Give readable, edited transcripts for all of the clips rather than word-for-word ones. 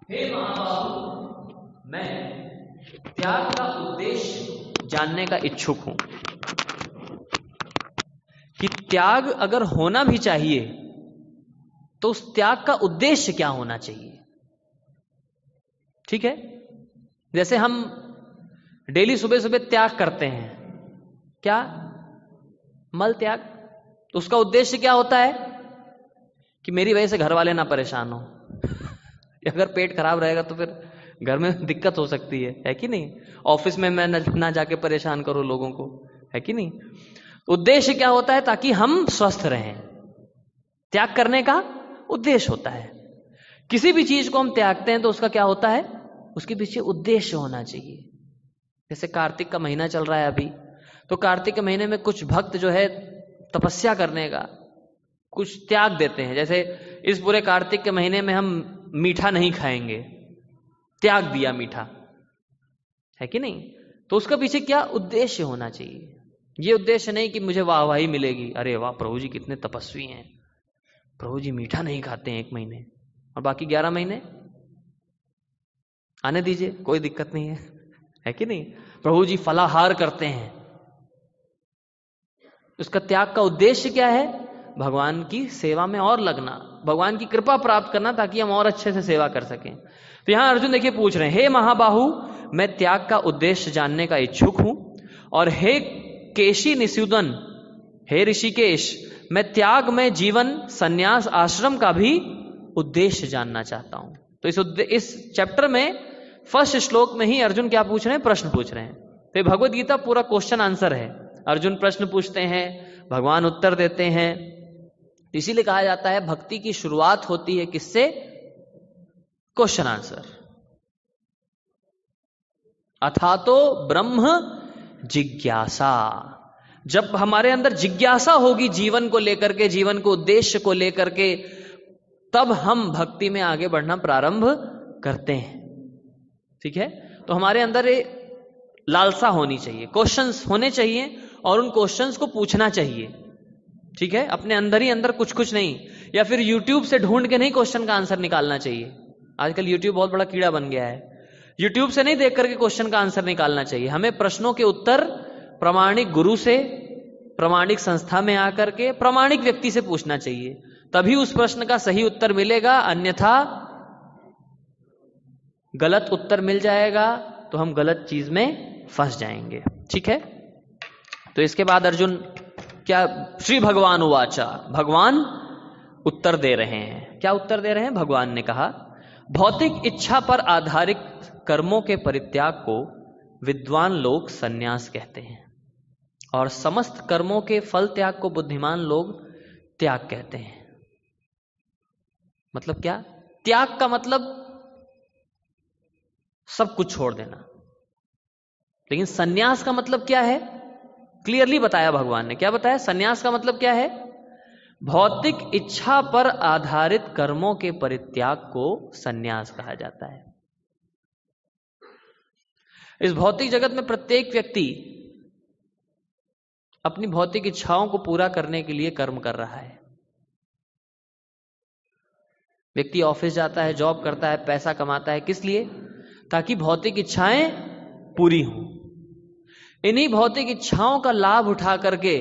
हे महाबाहु, मैं त्याग का उद्देश्य जानने का इच्छुक हूं कि त्याग अगर होना भी चाहिए तो उस त्याग का उद्देश्य क्या होना चाहिए। ठीक है, जैसे हम डेली सुबह सुबह त्याग करते हैं, क्या? मल त्याग। तो उसका उद्देश्य क्या होता है कि मेरी वजह से घर वाले ना परेशान हो। अगर पेट खराब रहेगा तो फिर घर में दिक्कत हो सकती है कि नहीं? ऑफिस में मैं ना जाके परेशान करूं लोगों को, है कि नहीं? उद्देश्य क्या होता है? ताकि हम स्वस्थ रहें। त्याग करने का उद्देश्य होता है। किसी भी चीज को हम त्यागते हैं तो उसका क्या होता है? उसके पीछे उद्देश्य होना चाहिए। जैसे कार्तिक का महीना चल रहा है अभी, तो कार्तिक के महीने में कुछ भक्त जो है तपस्या करने का कुछ त्याग देते हैं। जैसे इस पूरे कार्तिक के महीने में हम मीठा नहीं खाएंगे, त्याग दिया मीठा, है कि नहीं? तो उसका पीछे क्या उद्देश्य होना चाहिए। ये उद्देश्य नहीं कि मुझे वाहवाही मिलेगी, अरे वाह प्रभु जी कितने तपस्वी हैं, प्रभु जी मीठा नहीं खाते हैं 1 महीने और बाकी 11 महीने आने दीजिए, कोई दिक्कत नहीं है कि नहीं? प्रभु जी फलाहार करते हैं। उसका त्याग का उद्देश्य क्या है? भगवान की सेवा में और लगना, भगवान की कृपा प्राप्त करना, ताकि हम और अच्छे से सेवा कर सकें। तो यहां अर्जुन देखिए पूछ रहे हैं, हे महाबाहु, मैं त्याग का उद्देश्य जानने का इच्छुक हूं, और हे केशी निषूदन, हे ऋषिकेश, मैं त्याग में जीवन संन्यास आश्रम का भी उद्देश्य जानना चाहता हूं। तो इस चैप्टर में फर्स्ट श्लोक में ही अर्जुन क्या पूछ रहे हैं? प्रश्न पूछ रहे हैं। तो भगवद गीता पूरा क्वेश्चन आंसर है। अर्जुन प्रश्न पूछते हैं, भगवान उत्तर देते हैं। इसीलिए कहा जाता है भक्ति की शुरुआत होती है किससे? Question answer. अथातो ब्रह्म जिज्ञासा। जब हमारे अंदर जिज्ञासा होगी जीवन को लेकर के, जीवन को उद्देश्य को लेकर के, तब हम भक्ति में आगे बढ़ना प्रारंभ करते हैं। ठीक है, तो हमारे अंदर लालसा होनी चाहिए, क्वेश्चंस होने चाहिए और उन क्वेश्चंस को पूछना चाहिए। ठीक है, अपने अंदर ही अंदर कुछ कुछ नहीं, या फिर यूट्यूब से ढूंढ के नहीं क्वेश्चन का आंसर निकालना चाहिए। आजकल यूट्यूब बहुत बड़ा कीड़ा बन गया है। यूट्यूब से नहीं देख करके क्वेश्चन का आंसर निकालना चाहिए। हमें प्रश्नों के उत्तर प्रामाणिक गुरु से, प्रामाणिक संस्था में आकर के प्रामाणिक व्यक्ति से पूछना चाहिए, तभी उस प्रश्न का सही उत्तर मिलेगा। अन्यथा गलत उत्तर मिल जाएगा तो हम गलत चीज में फंस जाएंगे। ठीक है, तो इसके बाद अर्जुन क्या? श्री भगवान उवाचा, भगवान उत्तर दे रहे हैं। क्या उत्तर दे रहे हैं? भगवान ने कहा, भौतिक इच्छा पर आधारित कर्मों के परित्याग को विद्वान लोग संन्यास कहते हैं, और समस्त कर्मों के फल त्याग को बुद्धिमान लोग त्याग कहते हैं। मतलब क्या? त्याग का मतलब सब कुछ छोड़ देना, लेकिन संन्यास का मतलब क्या है? क्लियरली बताया भगवान ने। क्या बताया? संन्यास का मतलब क्या है? भौतिक इच्छा पर आधारित कर्मों के परित्याग को संन्यास कहा जाता है। इस भौतिक जगत में प्रत्येक व्यक्ति अपनी भौतिक इच्छाओं को पूरा करने के लिए कर्म कर रहा है। व्यक्ति ऑफिस जाता है, जॉब करता है, पैसा कमाता है, किस लिए? ताकि भौतिक इच्छाएं पूरी हों। इन्हीं भौतिक इच्छाओं का लाभ उठा करके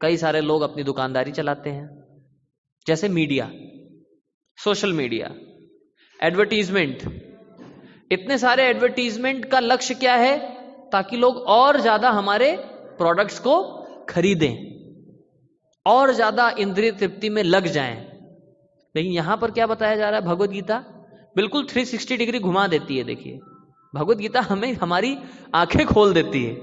कई सारे लोग अपनी दुकानदारी चलाते हैं। जैसे मीडिया, सोशल मीडिया, एडवर्टीजमेंट। इतने सारे एडवर्टीजमेंट का लक्ष्य क्या है? ताकि लोग और ज्यादा हमारे प्रोडक्ट्स को खरीदें, और ज्यादा इंद्रिय तृप्ति में लग जाएं। लेकिन यहां पर क्या बताया जा रहा है? भगवद गीता बिल्कुल 360 डिग्री घुमा देती है। देखिए, भगवद गीता हमें हमारी आंखें खोल देती है।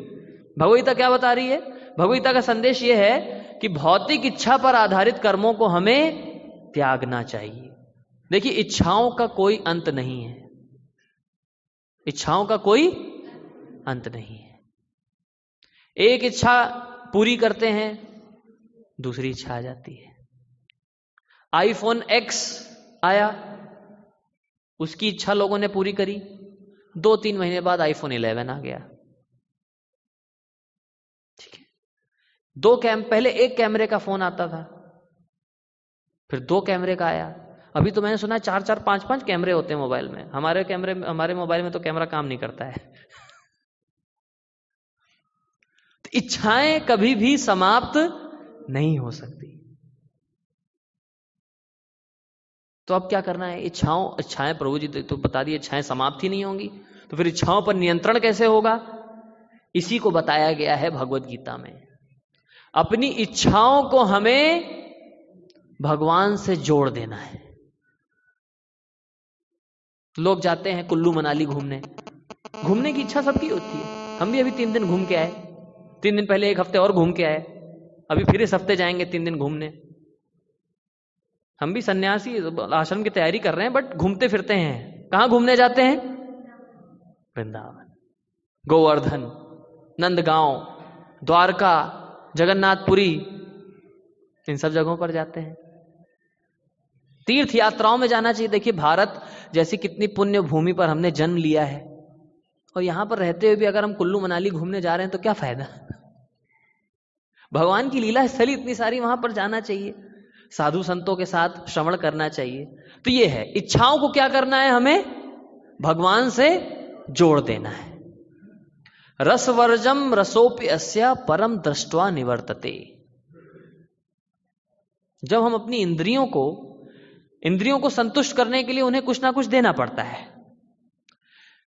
भगवद गीता क्या बता रही है? भगवद गीता का संदेश यह है कि भौतिक इच्छा पर आधारित कर्मों को हमें त्यागना चाहिए। देखिए, इच्छाओं का कोई अंत नहीं है, इच्छाओं का कोई अंत नहीं है। एक इच्छा पूरी करते हैं, दूसरी इच्छा आ जाती है। आईफोन X आया, उसकी इच्छा लोगों ने पूरी करी, 2-3 महीने बाद आईफोन 11 आ गया। ठीक है, पहले एक कैमरे का फोन आता था, फिर 2 कैमरे का आया, अभी तो मैंने सुना है 4-4, 5-5 कैमरे होते हैं मोबाइल में। हमारे मोबाइल में तो कैमरा काम नहीं करता है। तो इच्छाएं कभी भी समाप्त नहीं हो सकती। तो अब क्या करना है? इच्छाएं प्रभु जी तो बता दिए, इच्छाएं समाप्त ही नहीं होंगी, तो फिर इच्छाओं पर नियंत्रण कैसे होगा? इसी को बताया गया है भगवत गीता में। अपनी इच्छाओं को हमें भगवान से जोड़ देना है। लोग जाते हैं कुल्लू मनाली घूमने की इच्छा सबकी होती है। हम भी अभी 3 दिन घूम के आए, 3 दिन पहले 1 हफ्ते और घूम के आए, अभी फिर इस हफ्ते जाएंगे 3 दिन घूमने। हम भी सन्यासी आश्रम की तैयारी कर रहे हैं, बट घूमते फिरते हैं। कहां घूमने जाते हैं? वृंदावन, गोवर्धन, नंदगांव, द्वारका, जगन्नाथपुरी, इन सब जगहों पर जाते हैं। तीर्थ यात्राओं में जाना चाहिए। देखिए, भारत जैसी कितनी पुण्य भूमि पर हमने जन्म लिया है, और यहां पर रहते हुए भी अगर हम कुल्लू मनाली घूमने जा रहे हैं तो क्या फायदा? भगवान की लीला स्थली इतनी सारी, वहां पर जाना चाहिए, साधु संतों के साथ श्रवण करना चाहिए। तो ये है, इच्छाओं को क्या करना है? हमें भगवान से जोड़ देना है। रसवर्जम रसोप्यस्य परम दृष्ट्वा निवर्तते। जब हम अपनी इंद्रियों को संतुष्ट करने के लिए उन्हें कुछ ना कुछ देना पड़ता है,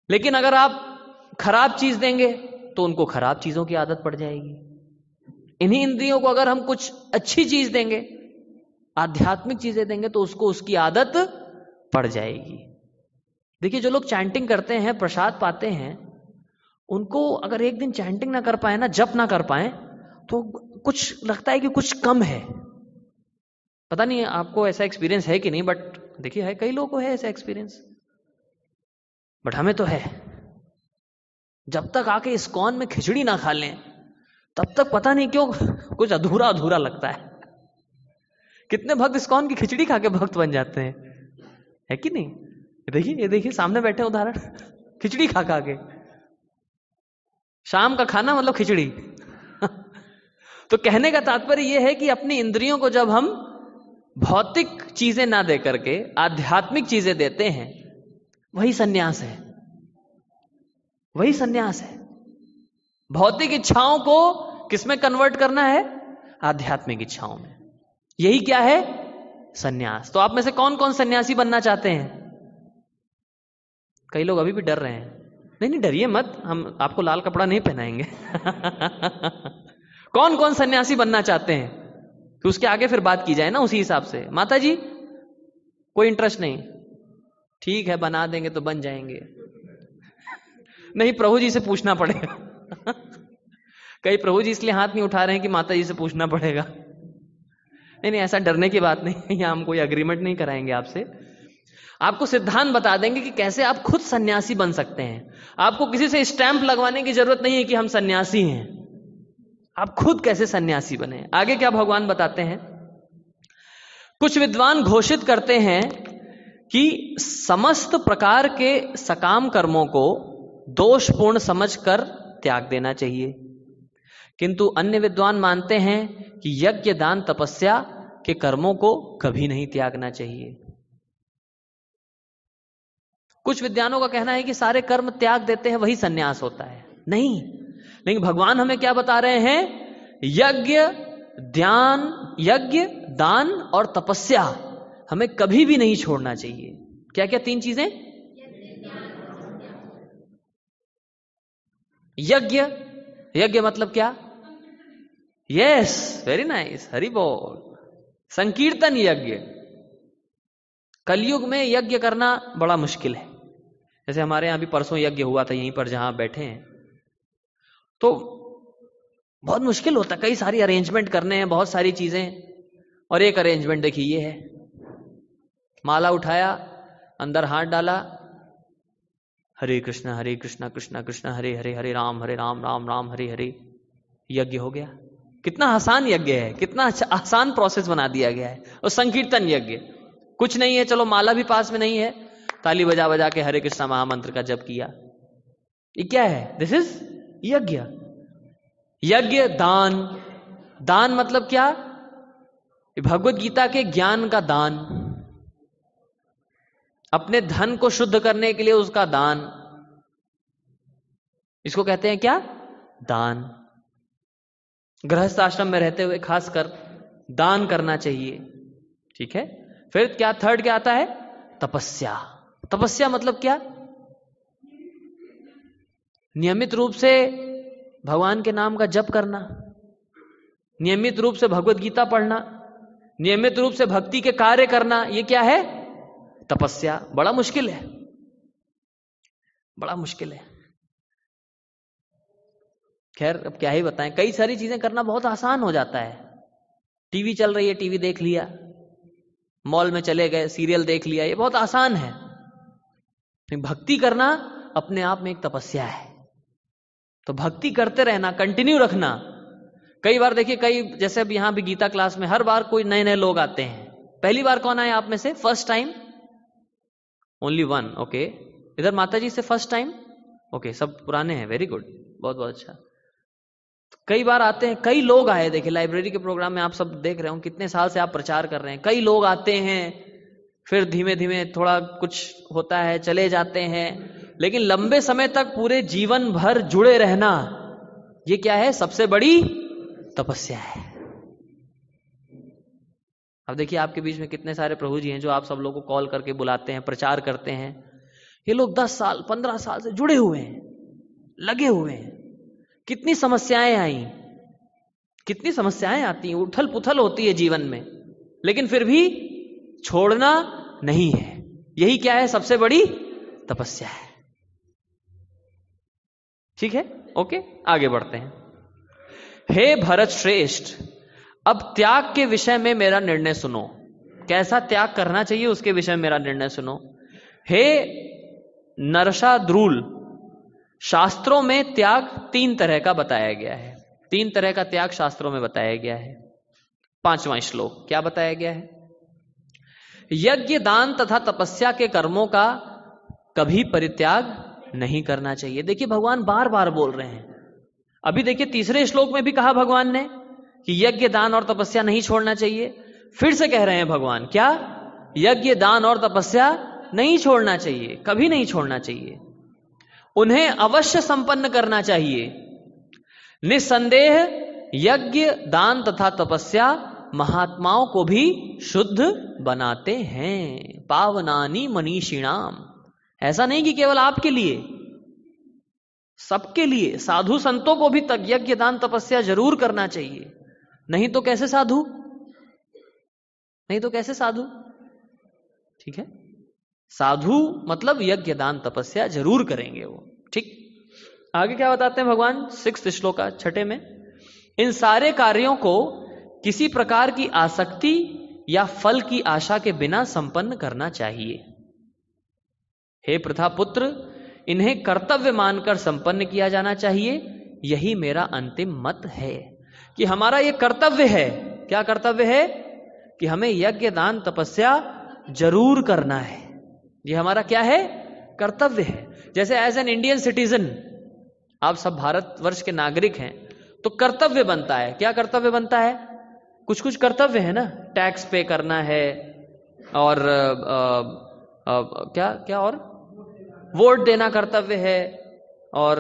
लेकिन अगर आप खराब चीज देंगे तो उनको खराब चीजों की आदत पड़ जाएगी। इन्हीं इंद्रियों को अगर हम कुछ अच्छी चीज देंगे, आध्यात्मिक चीजें देंगे, तो उसको उसकी आदत पड़ जाएगी। देखिए, जो लोग चैंटिंग करते हैं, प्रसाद पाते हैं, उनको अगर एक दिन चैंटिंग ना कर पाए ना, जप ना कर पाए, तो कुछ लगता है कि कुछ कम है। पता नहीं आपको ऐसा एक्सपीरियंस है कि नहीं, बट देखिए है, कई लोगों को है ऐसा एक्सपीरियंस, बट हमें तो है। जब तक आके इस्कॉन में खिचड़ी ना खा लें, तब तक पता नहीं क्यों कुछ अधूरा अधूरा लगता है। कितने भक्त इस्कॉन की खिचड़ी खा के भक्त बन जाते हैं, है कि नहीं? ये देखिए सामने बैठे उदाहरण, खिचड़ी खा के। शाम का खाना मतलब खिचड़ी। तो कहने का तात्पर्य यह है कि अपनी इंद्रियों को जब हम भौतिक चीजें ना दे करके आध्यात्मिक चीजें देते हैं, वही सन्यास है, वही सन्यास है। भौतिक इच्छाओं को किसमें कन्वर्ट करना है? आध्यात्मिक इच्छाओं में। यही क्या है? सन्यास। तो आप में से कौन कौन सन्यासी बनना चाहते हैं? कई लोग अभी भी डर रहे हैं। नहीं डरिए मत, हम आपको लाल कपड़ा नहीं पहनाएंगे। कौन कौन सन्यासी बनना चाहते हैं? तो उसके आगे फिर बात की जाए ना उसी हिसाब से। माता जी कोई इंटरेस्ट नहीं? ठीक है, बना देंगे तो बन जाएंगे। नहीं, प्रभु जी से पूछना पड़ेगा। कई प्रभु जी इसलिए हाथ नहीं उठा रहे हैं कि माता जी से पूछना पड़ेगा। नहीं, ऐसा डरने की बात नहीं, यहां हम कोई अग्रीमेंट नहीं कराएंगे आपसे। आपको सिद्धांत बता देंगे कि कैसे आप खुद सन्यासी बन सकते हैं। आपको किसी से स्टैंप लगवाने की जरूरत नहीं है कि हम सन्यासी हैं। आप खुद कैसे सन्यासी बने। आगे क्या भगवान बताते हैं? कुछ विद्वान घोषित करते हैं कि समस्त प्रकार के सकाम कर्मों को दोषपूर्ण समझकर त्याग देना चाहिए, किंतु अन्य विद्वान मानते हैं कि यज्ञ दान तपस्या के कर्मों को कभी नहीं त्यागना चाहिए। कुछ विद्वानों का कहना है कि सारे कर्म त्याग देते हैं वही सन्यास होता है। नहीं, लेकिन भगवान हमें क्या बता रहे हैं? यज्ञ दान और तपस्या हमें कभी भी नहीं छोड़ना चाहिए। क्या क्या 3 चीजें? यज्ञ मतलब क्या? यस, वेरी नाइस, हरि बोल। संकीर्तन यज्ञ। कलयुग में यज्ञ करना बड़ा मुश्किल है। जैसे हमारे यहां भी परसों यज्ञ हुआ था, यहीं पर जहां बैठे हैं, तो बहुत मुश्किल होता है। कई सारी अरेंजमेंट करने हैं, बहुत सारी चीजें। और एक अरेंजमेंट देखिए ये है, माला उठाया, अंदर हाथ डाला, हरे कृष्णा कृष्णा कृष्ण हरे हरे, हरे राम राम राम हरे हरे, यज्ञ हो गया। कितना आसान यज्ञ है, कितना आसान प्रोसेस बना दिया गया है। और संकीर्तन यज्ञ कुछ नहीं है, चलो माला भी पास में नहीं है, ताली बजा बजा के हरे कृष्णा महामंत्र का जप किया। ये क्या है? दिस इज यज्ञ। यज्ञ दान मतलब क्या? भगवत गीता के ज्ञान का दान। अपने धन को शुद्ध करने के लिए उसका दान, इसको कहते हैं क्या? दान। गृहस्थ आश्रम में रहते हुए खासकर दान करना चाहिए। ठीक है। फिर क्या थर्ड क्या आता है? तपस्या। तपस्या मतलब क्या? नियमित रूप से भगवान के नाम का जप करना, नियमित रूप से भगवत गीता पढ़ना, नियमित रूप से भक्ति के कार्य करना, ये क्या है? तपस्या। बड़ा मुश्किल है, बड़ा मुश्किल है। खैर अब क्या ही बताएं, कई सारी चीजें करना बहुत आसान हो जाता है। टीवी चल रही है, टीवी देख लिया, मॉल में चले गए, सीरियल देख लिया, ये बहुत आसान है। भक्ति करना अपने आप में एक तपस्या है। तो भक्ति करते रहना, कंटिन्यू रखना। कई बार देखिए, कई जैसे अब यहां भी गीता क्लास में हर बार कोई नए नए लोग आते हैं। पहली बार कौन आए आप में से? First time? Only one. Okay. इधर माता जी से फर्स्ट टाइम? ओके, सब पुराने हैं। वेरी गुड, बहुत बहुत अच्छा। कई बार आते हैं, कई लोग आए। देखिए लाइब्रेरी के प्रोग्राम में आप सब देख रहे हो, कितने साल से आप प्रचार कर रहे हैं। कई लोग आते हैं, फिर धीमे धीमे थोड़ा कुछ होता है, चले जाते हैं, लेकिन लंबे समय तक पूरे जीवन भर जुड़े रहना, ये क्या है? सबसे बड़ी तपस्या है। अब देखिए आपके बीच में कितने सारे प्रभु जी हैं जो आप सब लोगों को कॉल करके बुलाते हैं, प्रचार करते हैं। ये लोग 10 साल 15 साल से जुड़े हुए हैं, लगे हुए हैं। कितनी समस्याएं आई, कितनी समस्याएं आती हैं, उथल पुथल होती है जीवन में, लेकिन फिर भी छोड़ना नहीं है। यही क्या है? सबसे बड़ी तपस्या है। ठीक है, ओके, आगे बढ़ते हैं। हे भरत श्रेष्ठ, अब त्याग के विषय में मेरा निर्णय सुनो। कैसा त्याग करना चाहिए उसके विषय में मेरा निर्णय सुनो। हे नरशाद्रूल, शास्त्रों में त्याग 3 तरह का बताया गया है। 3 तरह का त्याग शास्त्रों में बताया गया है। 5वां श्लोक क्या बताया गया है? यज्ञ, दान तथा तपस्या के कर्मों का कभी परित्याग नहीं करना चाहिए। देखिए भगवान बार बार बोल रहे हैं। अभी देखिए तीसरे श्लोक में भी कहा भगवान ने कि यज्ञ, दान और तपस्या नहीं छोड़ना चाहिए। फिर से कह रहे हैं भगवान, क्या? यज्ञ, दान और तपस्या नहीं छोड़ना चाहिए, कभी नहीं छोड़ना चाहिए। उन्हें अवश्य संपन्न करना चाहिए। निस्संदेह यज्ञ, दान तथा तपस्या महात्माओं को भी शुद्ध बनाते हैं। पावनानि मनीषिणाम। ऐसा नहीं कि केवल आपके लिए, सबके लिए, साधु संतों को भी तक यज्ञ, दान, तपस्या जरूर करना चाहिए। नहीं तो कैसे साधु? नहीं तो कैसे साधु? ठीक है, साधु मतलब यज्ञ, दान, तपस्या जरूर करेंगे वो। ठीक, आगे क्या बताते हैं भगवान? 6 श्लोक का 6 में, इन सारे कार्यों को किसी प्रकार की आसक्ति या फल की आशा के बिना संपन्न करना चाहिए। हे प्रथापुत्र, इन्हें कर्तव्य मानकर संपन्न किया जाना चाहिए। यही मेरा अंतिम मत है कि हमारा यह कर्तव्य है। क्या कर्तव्य है? कि हमें यज्ञ, दान, तपस्या जरूर करना है। यह हमारा क्या है? कर्तव्य है। जैसे एज एन इंडियन सिटीजन, आप सब भारतवर्ष के नागरिक हैं, तो कर्तव्य बनता है। क्या कर्तव्य बनता है? कुछ कुछ कर्तव्य है ना, टैक्स पे करना है, और क्या क्या, और वोट देना कर्तव्य है, और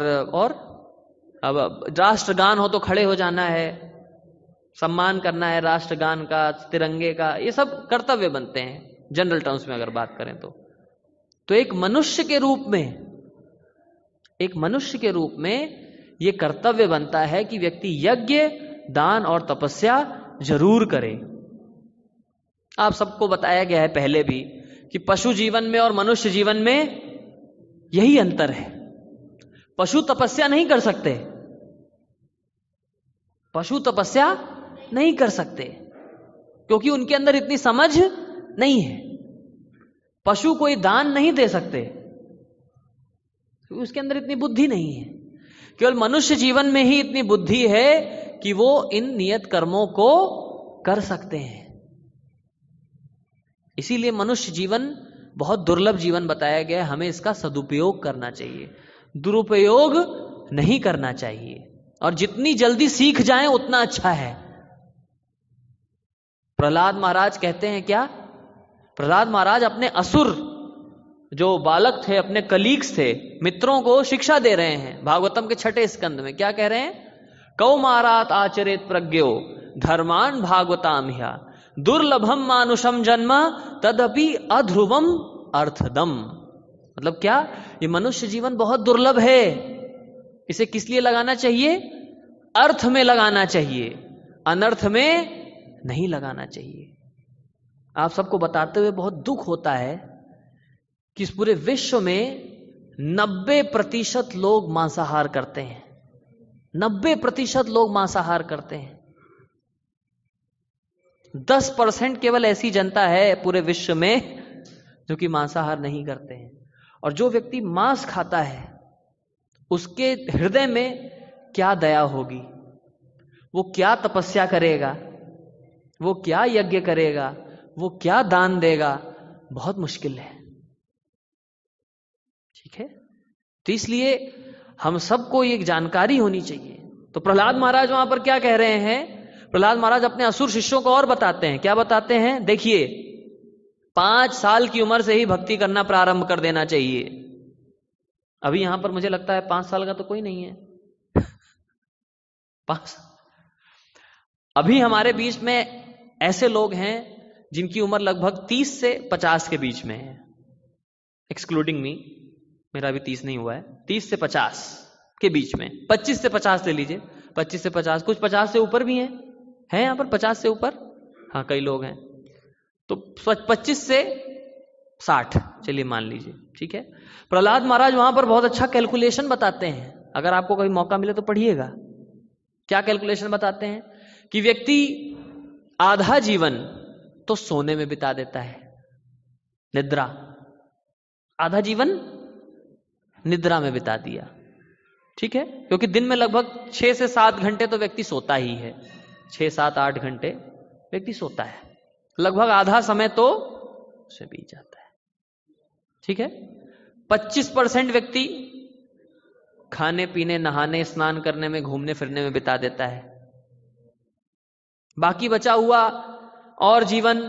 अब राष्ट्रगान हो तो खड़े हो जाना है, सम्मान करना है राष्ट्रगान का, तिरंगे का, ये सब कर्तव्य बनते हैं जनरल टर्म्स में अगर बात करें तो एक मनुष्य के रूप में ये कर्तव्य बनता है कि व्यक्ति यज्ञ, दान और तपस्या जरूर करे। आप सबको बताया गया है पहले भी कि पशु जीवन में और मनुष्य जीवन में यही अंतर है। पशु तपस्या नहीं कर सकते, पशु तपस्या नहीं कर सकते क्योंकि उनके अंदर इतनी समझ नहीं है। पशु कोई दान नहीं दे सकते क्योंकि उसके अंदर इतनी बुद्धि नहीं है। केवल मनुष्य जीवन में ही इतनी बुद्धि है कि वो इन नियत कर्मों को कर सकते हैं। इसीलिए मनुष्य जीवन बहुत दुर्लभ जीवन बताया गया है। हमें इसका सदुपयोग करना चाहिए, दुरुपयोग नहीं करना चाहिए, और जितनी जल्दी सीख जाएं उतना अच्छा है। प्रहलाद महाराज कहते हैं क्या? प्रहलाद महाराज अपने असुर जो बालक थे अपने कलीग्स थे, मित्रों को शिक्षा दे रहे हैं भागवतम के 6 स्कंद में। क्या कह रहे हैं? कौमारात आचरेत प्रज्ञो धर्मान भागवताम ह्या दुर्लभम मानुषम जन्म तदपि अध्रुवम अर्थदम। मतलब क्या? ये मनुष्य जीवन बहुत दुर्लभ है, इसे किस लिए लगाना चाहिए? अर्थ में लगाना चाहिए, अनर्थ में नहीं लगाना चाहिए। आप सबको बताते हुए बहुत दुख होता है कि इस पूरे विश्व में 90% लोग मांसाहार करते हैं। 90% लोग मांसाहार करते हैं। 10% केवल ऐसी जनता है पूरे विश्व में जो कि मांसाहार नहीं करते हैं। और जो व्यक्ति मांस खाता है उसके हृदय में क्या दया होगी, वो क्या तपस्या करेगा, वो क्या यज्ञ करेगा, वो क्या दान देगा, बहुत मुश्किल है। ठीक है, तो इसलिए हम सबको ये जानकारी होनी चाहिए। तो प्रहलाद महाराज वहां पर क्या कह रहे हैं? प्रहलाद महाराज अपने असुर शिष्यों को और बताते हैं। क्या बताते हैं? देखिए, 5 साल की उम्र से ही भक्ति करना प्रारंभ कर देना चाहिए। अभी यहां पर मुझे लगता है 5 साल का तो कोई नहीं है। 5 अभी हमारे बीच में ऐसे लोग हैं जिनकी उम्र लगभग 30 से 50 के बीच में है, एक्सक्लूडिंग मी, मेरा अभी 30 नहीं हुआ है। 30 से 50 के बीच में, 25 से 50 ले लीजिए, 25 से 50, कुछ 50 से ऊपर भी हैं यहां पर, 50 से ऊपर, हाँ कई लोग हैं। तो 25 से 60 चलिए मान लीजिए, ठीक है। प्रहलाद महाराज वहां पर बहुत अच्छा कैलकुलेशन बताते हैं, अगर आपको कभी मौका मिले तो पढ़िएगा। क्या कैलकुलेशन बताते हैं? कि व्यक्ति आधा जीवन तो सोने में बिता देता है, निद्रा, आधा जीवन निद्रा में बिता दिया, ठीक है। क्योंकि दिन में लगभग 6 से 7 घंटे तो व्यक्ति सोता ही है, 6, 7, 8 घंटे व्यक्ति सोता है, लगभग आधा समय तो उसे बीत जाता है, ठीक है। 25% व्यक्ति खाने पीने, नहाने, स्नान करने में, घूमने फिरने में बिता देता है। बाकी बचा हुआ और जीवन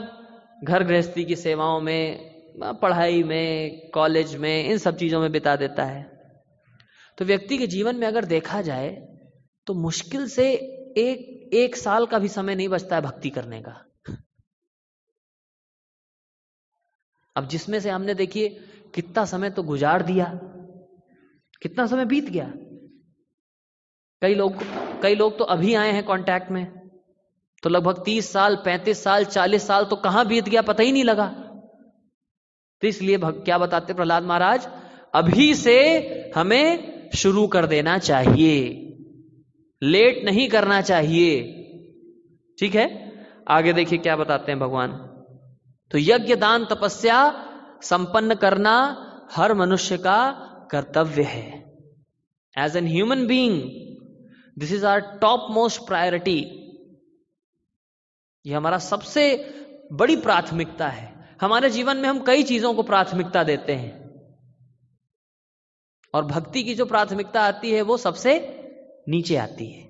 घर गृहस्थी की सेवाओं में, पढ़ाई में, कॉलेज में, इन सब चीजों में बिता देता है। तो व्यक्ति के जीवन में अगर देखा जाए तो मुश्किल से एक साल का भी समय नहीं बचता है भक्ति करने का। अब जिसमें से हमने देखिए कितना समय तो गुजार दिया, कितना समय बीत गया। कई लोग तो अभी आए हैं कांटेक्ट में, तो लगभग 30 साल, 35 साल, 40 साल तो कहां बीत गया पता ही नहीं लगा। तो इसलिए क्या बताते प्रहलाद महाराज? अभी से हमें शुरू कर देना चाहिए, लेट नहीं करना चाहिए, ठीक है। आगे देखिए क्या बताते हैं भगवान। तो यज्ञ, दान, तपस्या संपन्न करना हर मनुष्य का कर्तव्य है। As an human being this is our top most priority. यह हमारा सबसे बड़ी प्राथमिकता है। हमारे जीवन में हम कई चीजों को प्राथमिकता देते हैं, और भक्ति की जो प्राथमिकता आती है वो सबसे नीचे आती है।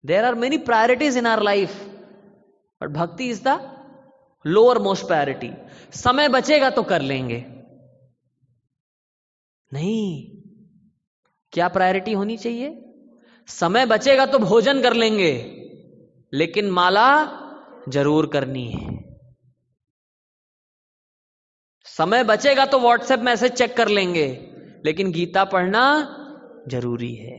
There are many priorities in our life, but bhakti is the lower most priority. समय बचेगा तो कर लेंगे, नहीं, क्या प्रायोरिटी होनी चाहिए? समय बचेगा तो भोजन कर लेंगे, लेकिन माला जरूर करनी है। समय बचेगा तो व्हाट्सएप मैसेज चेक कर लेंगे, लेकिन गीता पढ़ना जरूरी है।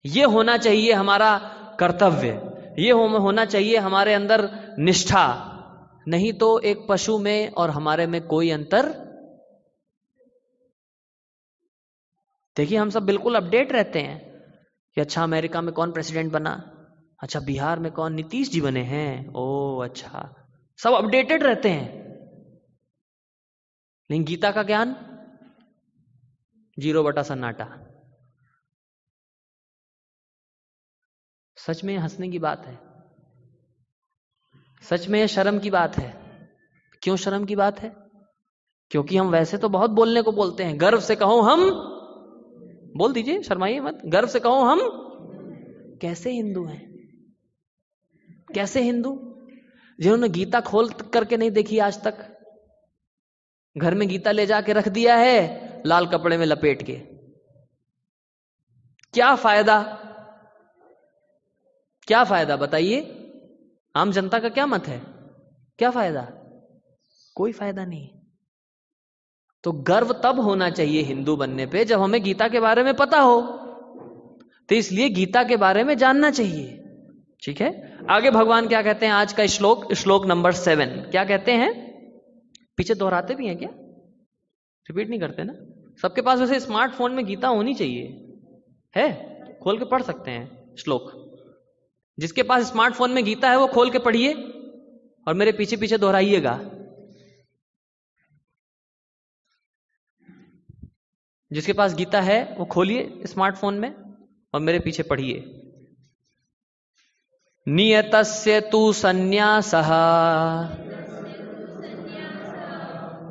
यह होना चाहिए हमारा कर्तव्य, यह होना चाहिए हमारे अंदर निष्ठा। नहीं तो एक पशु में और हमारे में कोई अंतर। देखिए हम सब बिल्कुल अपडेट रहते हैं कि अच्छा अमेरिका में कौन प्रेसिडेंट बना, अच्छा बिहार में कौन नीतीश जी बने हैं, ओ अच्छा, सब अपडेटेड रहते हैं। लेकिन गीता का ज्ञान 0 सन्नाटा। सच में हंसने की बात है, सच में शर्म की बात है। क्यों शर्म की बात है? क्योंकि हम वैसे तो बहुत बोलने को बोलते हैं। गर्व से कहो हम, बोल दीजिए, शर्माइए मत, गर्व से कहो हम कैसे हिंदू हैं। कैसे हिंदू? जिन्होंने गीता खोल करके नहीं देखी आज तक, घर में गीता ले जाके रख दिया है लाल कपड़े में लपेट के। क्या फायदा, क्या फायदा बताइए? आम जनता का क्या मत है? क्या फायदा? कोई फायदा नहीं। तो गर्व तब होना चाहिए हिंदू बनने पे जब हमें गीता के बारे में पता हो। तो इसलिए गीता के बारे में जानना चाहिए। ठीक है, आगे भगवान क्या कहते हैं? आज का श्लोक, श्लोक नंबर 7 क्या कहते हैं? पीछे दोहराते भी हैं क्या? रिपीट नहीं करते ना? सबके पास वैसे स्मार्टफोन में गीता होनी चाहिए, है? खोल के पढ़ सकते हैं श्लोक। जिसके पास स्मार्टफोन में गीता है वो खोल के पढ़िए और मेरे पीछे पीछे दोहराइएगा। जिसके पास गीता है वो खोलिए स्मार्टफोन में और मेरे पीछे पढ़िए। नियतस्य तु संन्यासः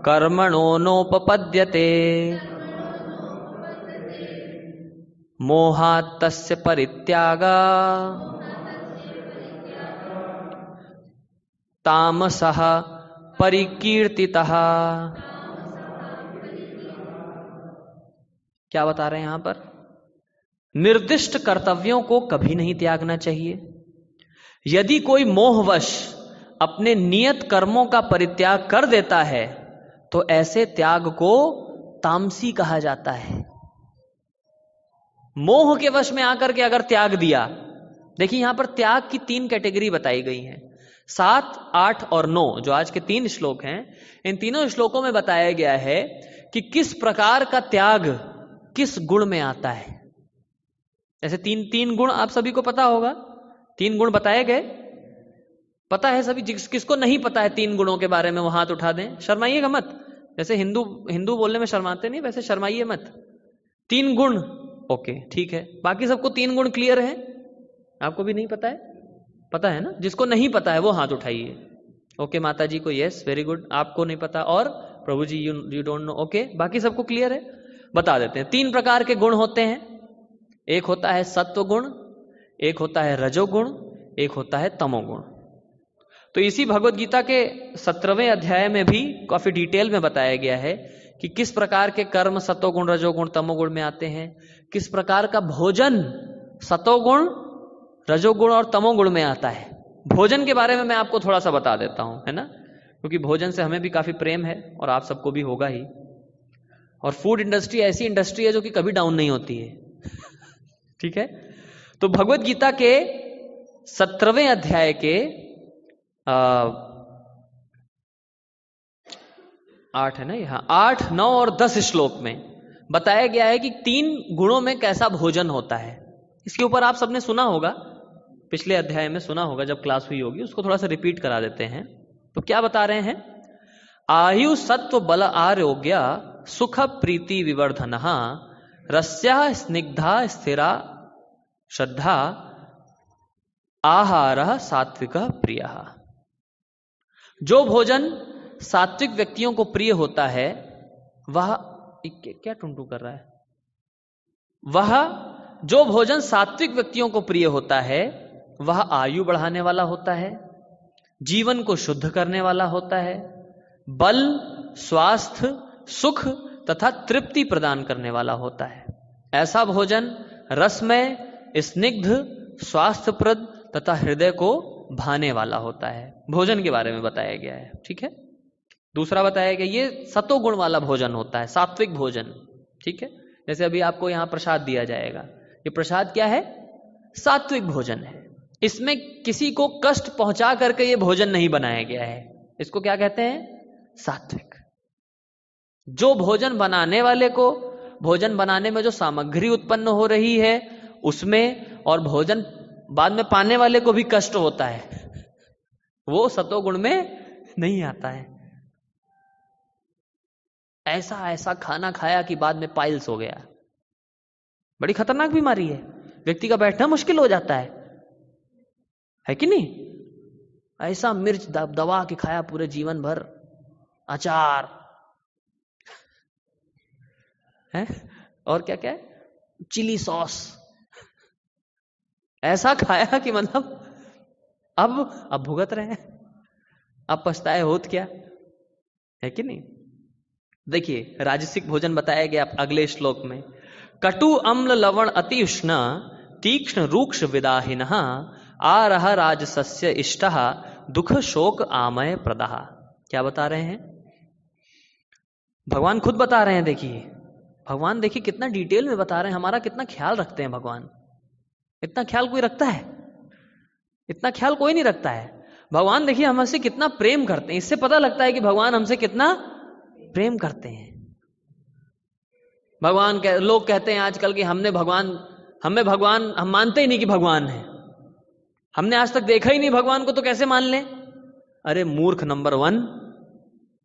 कर्मणो नोपपद्यते मोहात् तस्य परित्यागा तामसः परिकीर्तितः। क्या बता रहे हैं यहां पर? निर्दिष्ट कर्तव्यों को कभी नहीं त्यागना चाहिए। यदि कोई मोहवश अपने नियत कर्मों का परित्याग कर देता है तो ऐसे त्याग को तामसी कहा जाता है। मोह के वश में आकर के अगर त्याग दिया, देखिए यहां पर त्याग की 3 कैटेगरी बताई गई हैं। 7, 8 और 9 जो आज के 3 श्लोक हैं, इन तीनों श्लोकों में बताया गया है कि किस प्रकार का त्याग किस गुण में आता है। ऐसे तीन गुण आप सभी को पता होगा। 3 गुण बताए गए, पता है सभी? किसको नहीं पता है 3 गुणों के बारे में वो हाथ उठा दें। शर्माइएगा मत, जैसे हिंदू बोलने में शर्माते नहीं, वैसे शर्माइए मत। 3 गुण, ओके ठीक है। बाकी सबको 3 गुण क्लियर है? आपको भी नहीं पता है? पता है ना? जिसको नहीं पता है वो हाथ उठाइए। ओके, माता जी को यस, वेरी गुड। आपको नहीं पता, और प्रभु जी यू डोंट नो, ओके। बाकी सबको क्लियर है? बता देते हैं। 3 प्रकार के गुण होते हैं। एक होता है सत्व गुण, एक होता है रजोगुण, एक होता है तमोगुण। तो इसी भगवत गीता के 17वें अध्याय में भी काफी डिटेल में बताया गया है कि किस प्रकार के कर्म सतोगुण, रजोगुण, तमोगुण में आते हैं, किस प्रकार का भोजन सतोगुण, रजोगुण और तमोगुण में आता है। भोजन के बारे में मैं आपको थोड़ा सा बता देता हूं, है ना, क्योंकि भोजन से हमें भी काफी प्रेम है और आप सबको भी होगा ही। और फूड इंडस्ट्री ऐसी इंडस्ट्री है जो कि कभी डाउन नहीं होती है। ठीक है, तो भगवत गीता के 17वें अध्याय के 8 है ना यहाँ, 8, 9 और 10 श्लोक में बताया गया है कि 3 गुणों में कैसा भोजन होता है। इसके ऊपर आप सबने सुना होगा, पिछले अध्याय में सुना होगा जब क्लास हुई होगी, उसको थोड़ा सा रिपीट करा देते हैं। तो क्या बता रहे हैं? आयु सत्व बल आरोग्य सुख प्रीति विवर्धन रस्या स्निग्धा स्थिरा श्रद्धा आहार सात्विक प्रिय। जो भोजन सात्विक व्यक्तियों को प्रिय होता है वह क्या टुंटू कर रहा है? वह जो भोजन सात्विक व्यक्तियों को प्रिय होता है वह आयु बढ़ाने वाला होता है, जीवन को शुद्ध करने वाला होता है, बल, स्वास्थ्य, सुख तथा तृप्ति प्रदान करने वाला होता है। ऐसा भोजन रसमय, स्निग्ध, स्वास्थ्यप्रद तथा हृदय को भाने वाला होता है। भोजन के बारे में बताया गया है। ठीक है, दूसरा बताया गया ये सतोगुण वाला भोजन होता है, सात्विक भोजन। ठीक है, जैसे अभी आपको यहां प्रसाद दिया जाएगा, ये प्रसाद क्या है? सात्विक भोजन है। इसमें किसी को कष्ट पहुंचा करके ये भोजन नहीं बनाया गया है। इसको क्या कहते हैं? सात्विक। जो भोजन बनाने वाले को, भोजन बनाने में जो सामग्री उत्पन्न हो रही है उसमें, और भोजन बाद में पाने वाले को भी कष्ट होता है, वो सतोगुण में नहीं आता है। ऐसा खाना खाया कि बाद में पाइल्स हो गया, बड़ी खतरनाक बीमारी है, व्यक्ति का बैठना मुश्किल हो जाता है कि नहीं? ऐसा मिर्च दबा के खाया पूरे जीवन भर, अचार है, और क्या क्या है, चिली सॉस, ऐसा खाया कि मतलब अब भुगत रहे हैं, अब पछताए होत क्या, है कि नहीं? देखिए राजसिक भोजन बताया गया अगले श्लोक में। कटु अम्ल लवण अति उष्ण तीक्ष्ण रूक्ष विदाहिन आरह राजसस्य इष्ट दुख शोक आमय प्रदः। क्या बता रहे हैं भगवान? खुद बता रहे हैं। देखिए भगवान, देखिए कितना डिटेल में बता रहे हैं, हमारा कितना ख्याल रखते हैं भगवान। इतना ख्याल कोई रखता है? इतना ख्याल कोई नहीं रखता है। भगवान देखिए हमसे कितना प्रेम करते हैं, इससे पता लगता है कि भगवान हमसे कितना प्रेम करते हैं। लोग कहते हैं आजकल कि हम मानते ही नहीं कि भगवान है, हमने आज तक देखा ही नहीं भगवान को, तो कैसे मान लें? अरे मूर्ख नंबर 1,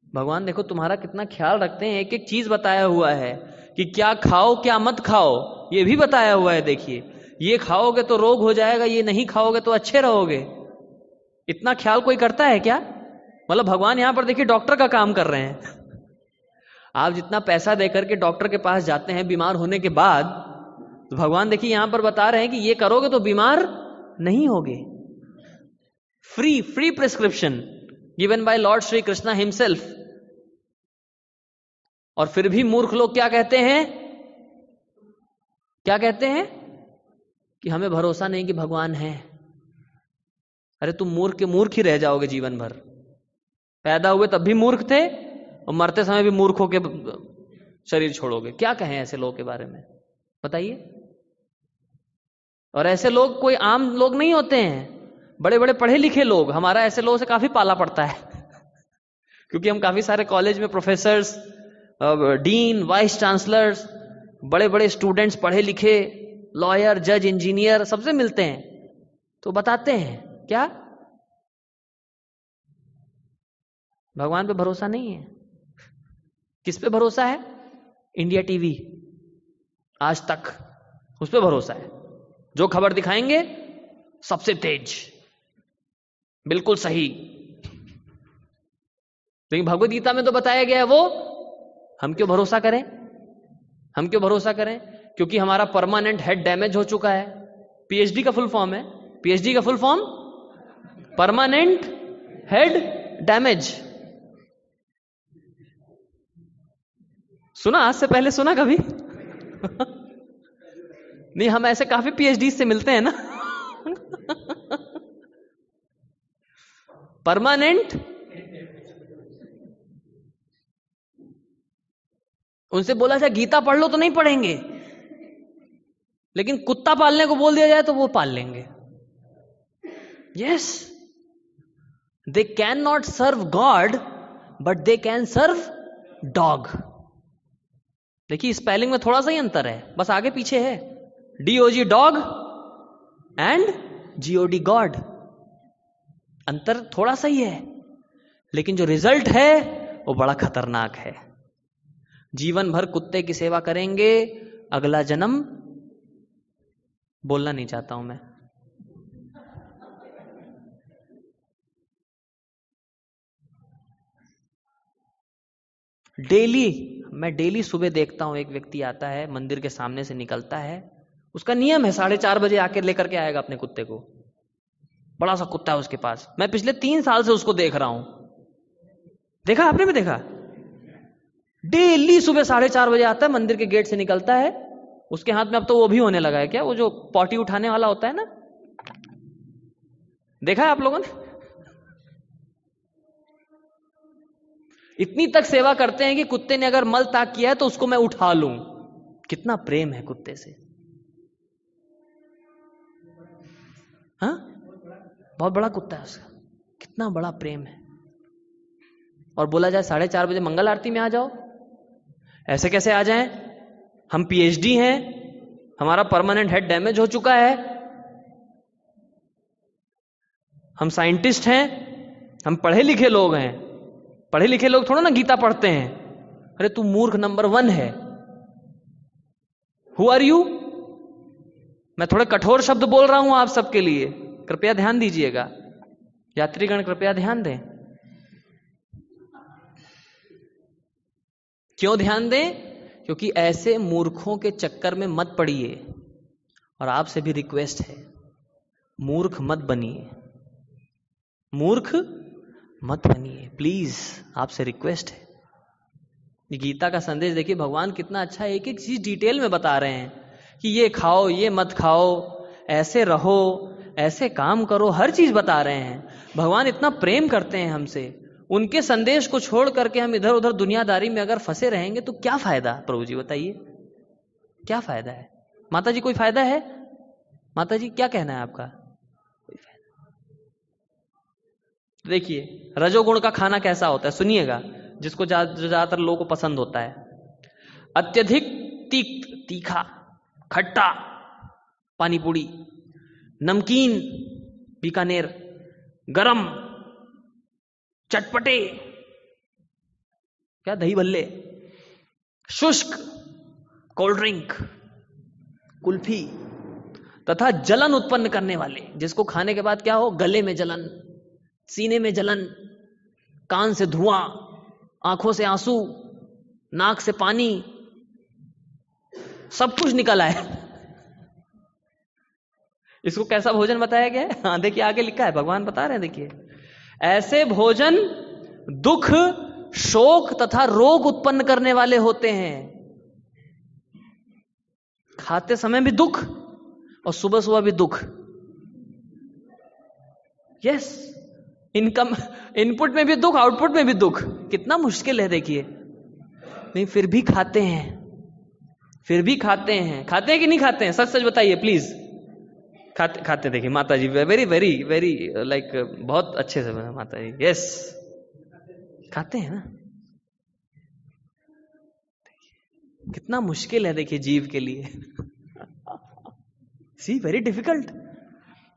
भगवान देखो तुम्हारा कितना ख्याल रखते हैं। एक एक चीज बताया हुआ है कि क्या खाओ क्या मत खाओ, ये भी बताया हुआ है। देखिए ये खाओगे तो रोग हो जाएगा, ये नहीं खाओगे तो अच्छे रहोगे। इतना ख्याल कोई करता है क्या? मतलब भगवान यहां पर देखिए डॉक्टर का काम कर रहे हैं। आप जितना पैसा देकर के डॉक्टर के पास जाते हैं बीमार होने के बाद, तो भगवान देखिए यहां पर बता रहे हैं कि ये करोगे तो बीमार नहीं होगे। Free prescription given by Lord Shri Krishna himself. और फिर भी मूर्ख लोग क्या कहते हैं? क्या कहते हैं? कि हमें भरोसा नहीं कि भगवान है। अरे तुम मूर्ख के मूर्ख ही रह जाओगे जीवन भर। पैदा हुए तब भी मूर्ख थे और मरते समय भी मूर्खों के शरीर छोड़ोगे। क्या कहें ऐसे लोगों के बारे में, बताइए। और ऐसे लोग कोई आम लोग नहीं होते हैं, बड़े बड़े पढ़े लिखे लोग। हमारा ऐसे लोगों से काफी पाला पड़ता है क्योंकि हम काफी सारे कॉलेज में प्रोफेसर्स, डीन, वाइस चांसलर्स, बड़े बड़े स्टूडेंट्स, पढ़े लिखे, लॉयर, जज, इंजीनियर, सबसे मिलते हैं, तो बताते हैं क्या भगवान पे भरोसा नहीं है। किस पे भरोसा है? इंडिया टीवी, आज तक, उस पे भरोसा है। जो खबर दिखाएंगे सबसे तेज, बिल्कुल सही। लेकिन भगवद गीता में तो बताया गया है वो, हम क्यों भरोसा करें? हम क्यों भरोसा करें? क्योंकि हमारा परमानेंट हेड डैमेज हो चुका है। पीएचडी का फुल फॉर्म है, पीएचडी का full form permanent head damage. सुना? आज से पहले सुना कभी? नहीं, हम ऐसे काफी पीएचडी से मिलते हैं ना। परमानेंट, उनसे बोला जाए गीता पढ़ लो तो नहीं पढ़ेंगे, लेकिन कुत्ता पालने को बोल दिया जाए तो वो पाल लेंगे। Yes, they can not serve God but they can serve dog. देखिए स्पेलिंग में थोड़ा सा ही अंतर है, बस आगे पीछे है। DOG dog and GOD God, अंतर थोड़ा सा ही है, लेकिन जो रिजल्ट है वो बड़ा खतरनाक है। जीवन भर कुत्ते की सेवा करेंगे, अगला जन्म बोलना नहीं चाहता हूं मैं। मैं डेली सुबह देखता हूं, एक व्यक्ति आता है, मंदिर के सामने से निकलता है, उसका नियम है 4:30 बजे आके लेकर के आएगा अपने कुत्ते को। बड़ा सा कुत्ता है उसके पास, मैं पिछले 3 साल से उसको देख रहा हूं। देखा आपने भी? देखा, डेली सुबह 4:30 बजे आता है, मंदिर के गेट से निकलता है, उसके हाथ में अब तो वो भी होने लगा है, क्या वो जो पॉटी उठाने वाला होता है ना, देखा है आप लोगों ने? इतनी तक सेवा करते हैं कि कुत्ते ने अगर मल ताक किया है तो उसको मैं उठा लूं। कितना प्रेम है कुत्ते से, हाँ? बहुत बड़ा कुत्ता है उसका, कितना बड़ा प्रेम है। और बोला जाए 4:30 बजे मंगल आरती में आ जाओ, ऐसे कैसे आ जाएं? हम पीएचडी हैं, हमारा परमानेंट हेड डैमेज हो चुका है, हम साइंटिस्ट हैं, हम पढ़े लिखे लोग हैं। पढ़े लिखे लोग थोड़ा ना गीता पढ़ते हैं। अरे तू मूर्ख नंबर 1 है। Who are you? मैं थोड़े कठोर शब्द बोल रहा हूं आप सबके लिए, कृपया ध्यान दीजिएगा। यात्रीगण कृपया ध्यान दें। क्यों ध्यान दें? क्योंकि ऐसे मूर्खों के चक्कर में मत पड़िए। और आपसे भी रिक्वेस्ट है, मूर्ख मत बनिए, मूर्ख मत बनिए, प्लीज, आपसे रिक्वेस्ट है। गीता का संदेश देखिए, भगवान कितना अच्छा एक एक चीज डिटेल में बता रहे हैं कि ये खाओ, ये मत खाओ, ऐसे रहो, ऐसे काम करो, हर चीज बता रहे हैं। भगवान इतना प्रेम करते हैं हमसे, उनके संदेश को छोड़ करके हम इधर उधर दुनियादारी में अगर फंसे रहेंगे तो क्या फायदा? प्रभु जी बताइए, क्या फायदा है? माता जी कोई फायदा है? माता जी क्या कहना है आपका? कोई फायदा? देखिए रजोगुण का खाना कैसा होता है, सुनिएगा, जिसको ज्यादातर लोगों को पसंद होता है। अत्यधिक तीखा, खट्टा पानी पूरी, नमकीन बीकानेर, गरम चटपटे क्या दही भल्ले, शुष्क कोल्ड ड्रिंक, कुल्फी, तथा जलन उत्पन्न करने वाले, जिसको खाने के बाद क्या हो? गले में जलन, सीने में जलन, कान से धुआं, आंखों से आंसू, नाक से पानी, सब कुछ निकल आए। इसको कैसा भोजन बताया गया है? हाँ देखिए आगे लिखा है, भगवान बता रहे हैं, देखिए ऐसे भोजन दुख, शोक तथा रोग उत्पन्न करने वाले होते हैं। खाते समय भी दुख और सुबह सुबह भी दुख। यस, इनकम इनपुट में भी दुख, आउटपुट में भी दुख। कितना मुश्किल है देखिए। नहीं फिर भी खाते हैं, फिर भी खाते हैं। खाते हैं कि नहीं खाते हैं? सच सच बताइए प्लीज। खाते देखिए माता जी वेरी वेरी वेरी लाइक बहुत अच्छे से माता जी, यस खाते हैं ना। कितना मुश्किल है देखिए जीव के लिए। सी वेरी डिफिकल्ट।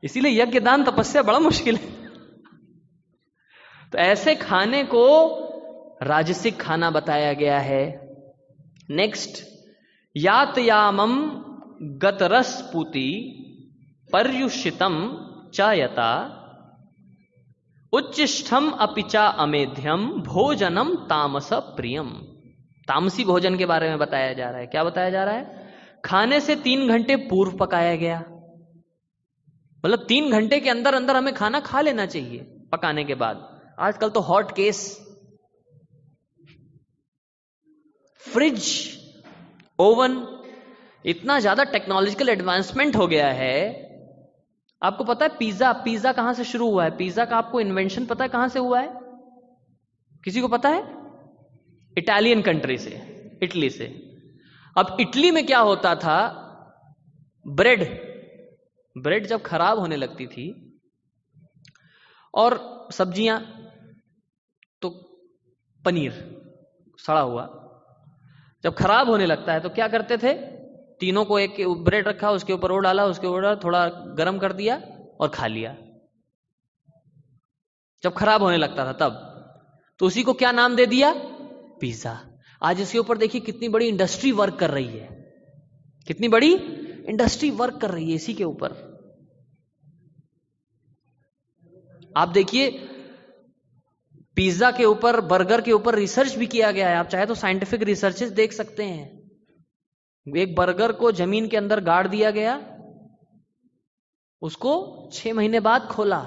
इसीलिए यज्ञ दान तपस्या बड़ा मुश्किल है। तो ऐसे खाने को राजसिक खाना बताया गया है। नेक्स्ट, यातयामम गतरसपूति पर्युषितम चायता उच्चिष्ठम अपिचा अमेध्यम भोजनम तामस प्रियम। तामसी भोजन के बारे में बताया जा रहा है। क्या बताया जा रहा है? खाने से 3 घंटे पूर्व पकाया गया, मतलब 3 घंटे के अंदर अंदर हमें खाना खा लेना चाहिए पकाने के बाद। आजकल तो हॉट केस, फ्रिज, ओवन, इतना ज्यादा टेक्नोलॉजिकल एडवांसमेंट हो गया है। आपको पता है पिज्जा कहां से शुरू हुआ है? पिज्जा का आपको इन्वेंशन पता है कहां से हुआ है? किसी को पता है? इटालियन कंट्री से, इटली से। अब इटली में क्या होता था, ब्रेड जब खराब होने लगती थी और सब्जियां, तो पनीर सड़ा हुआ जब खराब होने लगता है तो क्या करते थे? तीनों को एक ब्रेड रखा, उसके ऊपर वो डाला, उसके ऊपर थोड़ा गर्म कर दिया और खा लिया। जब खराब होने लगता था तब, तो उसी को क्या नाम दे दिया? पिज्जा। आज इसके ऊपर देखिए कितनी बड़ी इंडस्ट्री वर्क कर रही है, कितनी बड़ी इंडस्ट्री वर्क कर रही है इसी के ऊपर। आप देखिए पिज्जा के ऊपर, बर्गर के ऊपर रिसर्च भी किया गया है। आप चाहे तो साइंटिफिक रिसर्चेस देख सकते हैं। एक बर्गर को जमीन के अंदर गाड़ दिया गया, उसको 6 महीने बाद खोला,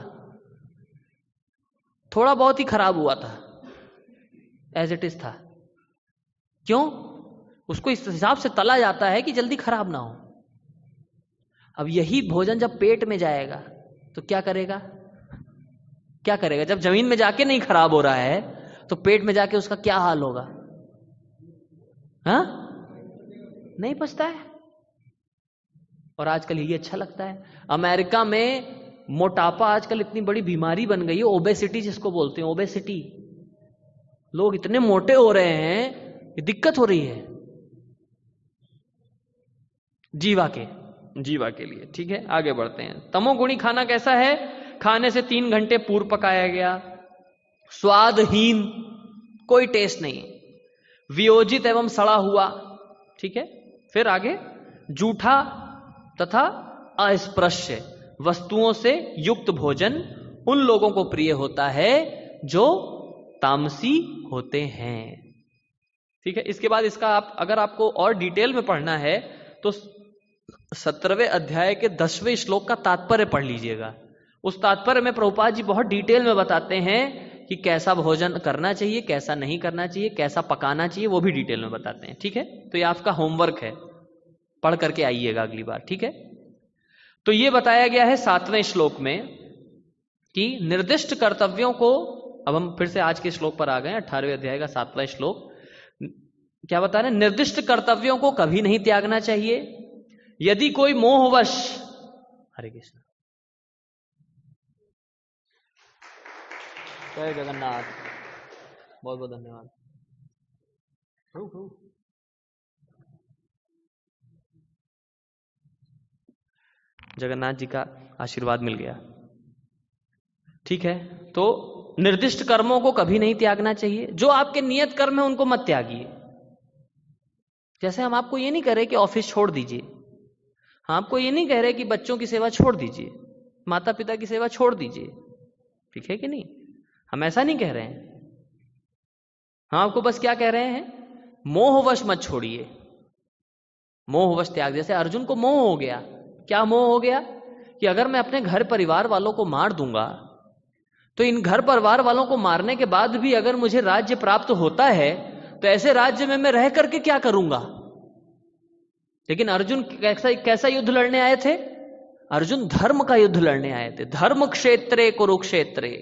थोड़ा बहुत ही खराब हुआ था, एज इट इज था। क्यों? उसको इस हिसाब से तला जाता है कि जल्दी खराब ना हो। अब यही भोजन जब पेट में जाएगा तो क्या करेगा? क्या करेगा? जब जमीन में जाके नहीं खराब हो रहा है तो पेट में जाके उसका क्या हाल होगा? हाँ, नहीं पचता है। और आजकल ये अच्छा लगता है। अमेरिका में मोटापा आजकल इतनी बड़ी बीमारी बन गई है, ओबेसिटी जिसको बोलते हैं, ओबेसिटी। लोग इतने मोटे हो रहे हैं, ये दिक्कत हो रही है जीवा के लिए। ठीक है, आगे बढ़ते हैं। तमोगुणी खाना कैसा है? खाने से 3 घंटे पूर्व पकाया गया, स्वादहीन, कोई टेस्ट नहीं, वियोजित एवं सड़ा हुआ। ठीक है, फिर आगे, जूठा तथा अस्पृश्य वस्तुओं से युक्त भोजन उन लोगों को प्रिय होता है जो तामसी होते हैं। ठीक है, इसके बाद इसका अगर आपको और डिटेल में पढ़ना है तो 17वें अध्याय के 10वें श्लोक का तात्पर्य पढ़ लीजिएगा। उस तात्पर्य में प्रभुपाद जी बहुत डिटेल में बताते हैं कि कैसा भोजन करना चाहिए, कैसा नहीं करना चाहिए, कैसा पकाना चाहिए, वो भी डिटेल में बताते हैं। ठीक है, तो ये आपका होमवर्क है, पढ़ करके आइएगा अगली बार। ठीक है, तो ये बताया गया है 7वें श्लोक में कि निर्दिष्ट कर्तव्यों को, अब हम फिर से आज के श्लोक पर आ गए, 18वें अध्याय का 7वां श्लोक। क्या बता रहे हैं? निर्दिष्ट कर्तव्यों को कभी नहीं त्यागना चाहिए। यदि कोई मोहवश, हरे कृष्ण, जय जगन्नाथ, बहुत बहुत धन्यवाद। जगन्नाथ जी का आशीर्वाद मिल गया। ठीक है, तो निर्दिष्ट कर्मों को कभी नहीं त्यागना चाहिए। जो आपके नियत कर्म है उनको मत त्यागिए। जैसे हम आपको ये नहीं कह रहे कि ऑफिस छोड़ दीजिए, हम आपको ये नहीं कह रहे कि बच्चों की सेवा छोड़ दीजिए, माता पिता की सेवा छोड़ दीजिए। ठीक है कि नहीं? हम ऐसा नहीं कह रहे हैं। हम आपको बस क्या कह रहे हैं? मोहवश मत छोड़िए, मोहवश त्याग। जैसे अर्जुन को मोह हो गया। क्या मोह हो गया? कि अगर मैं अपने घर परिवार वालों को मार दूंगा तो इन घर परिवार वालों को मारने के बाद भी अगर मुझे राज्य प्राप्त होता है तो ऐसे राज्य में मैं रह करके क्या करूंगा? लेकिन अर्जुन कैसा युद्ध लड़ने आए थे? अर्जुन धर्म का युद्ध लड़ने आए थे। धर्म क्षेत्रे कुरुक्षेत्रे,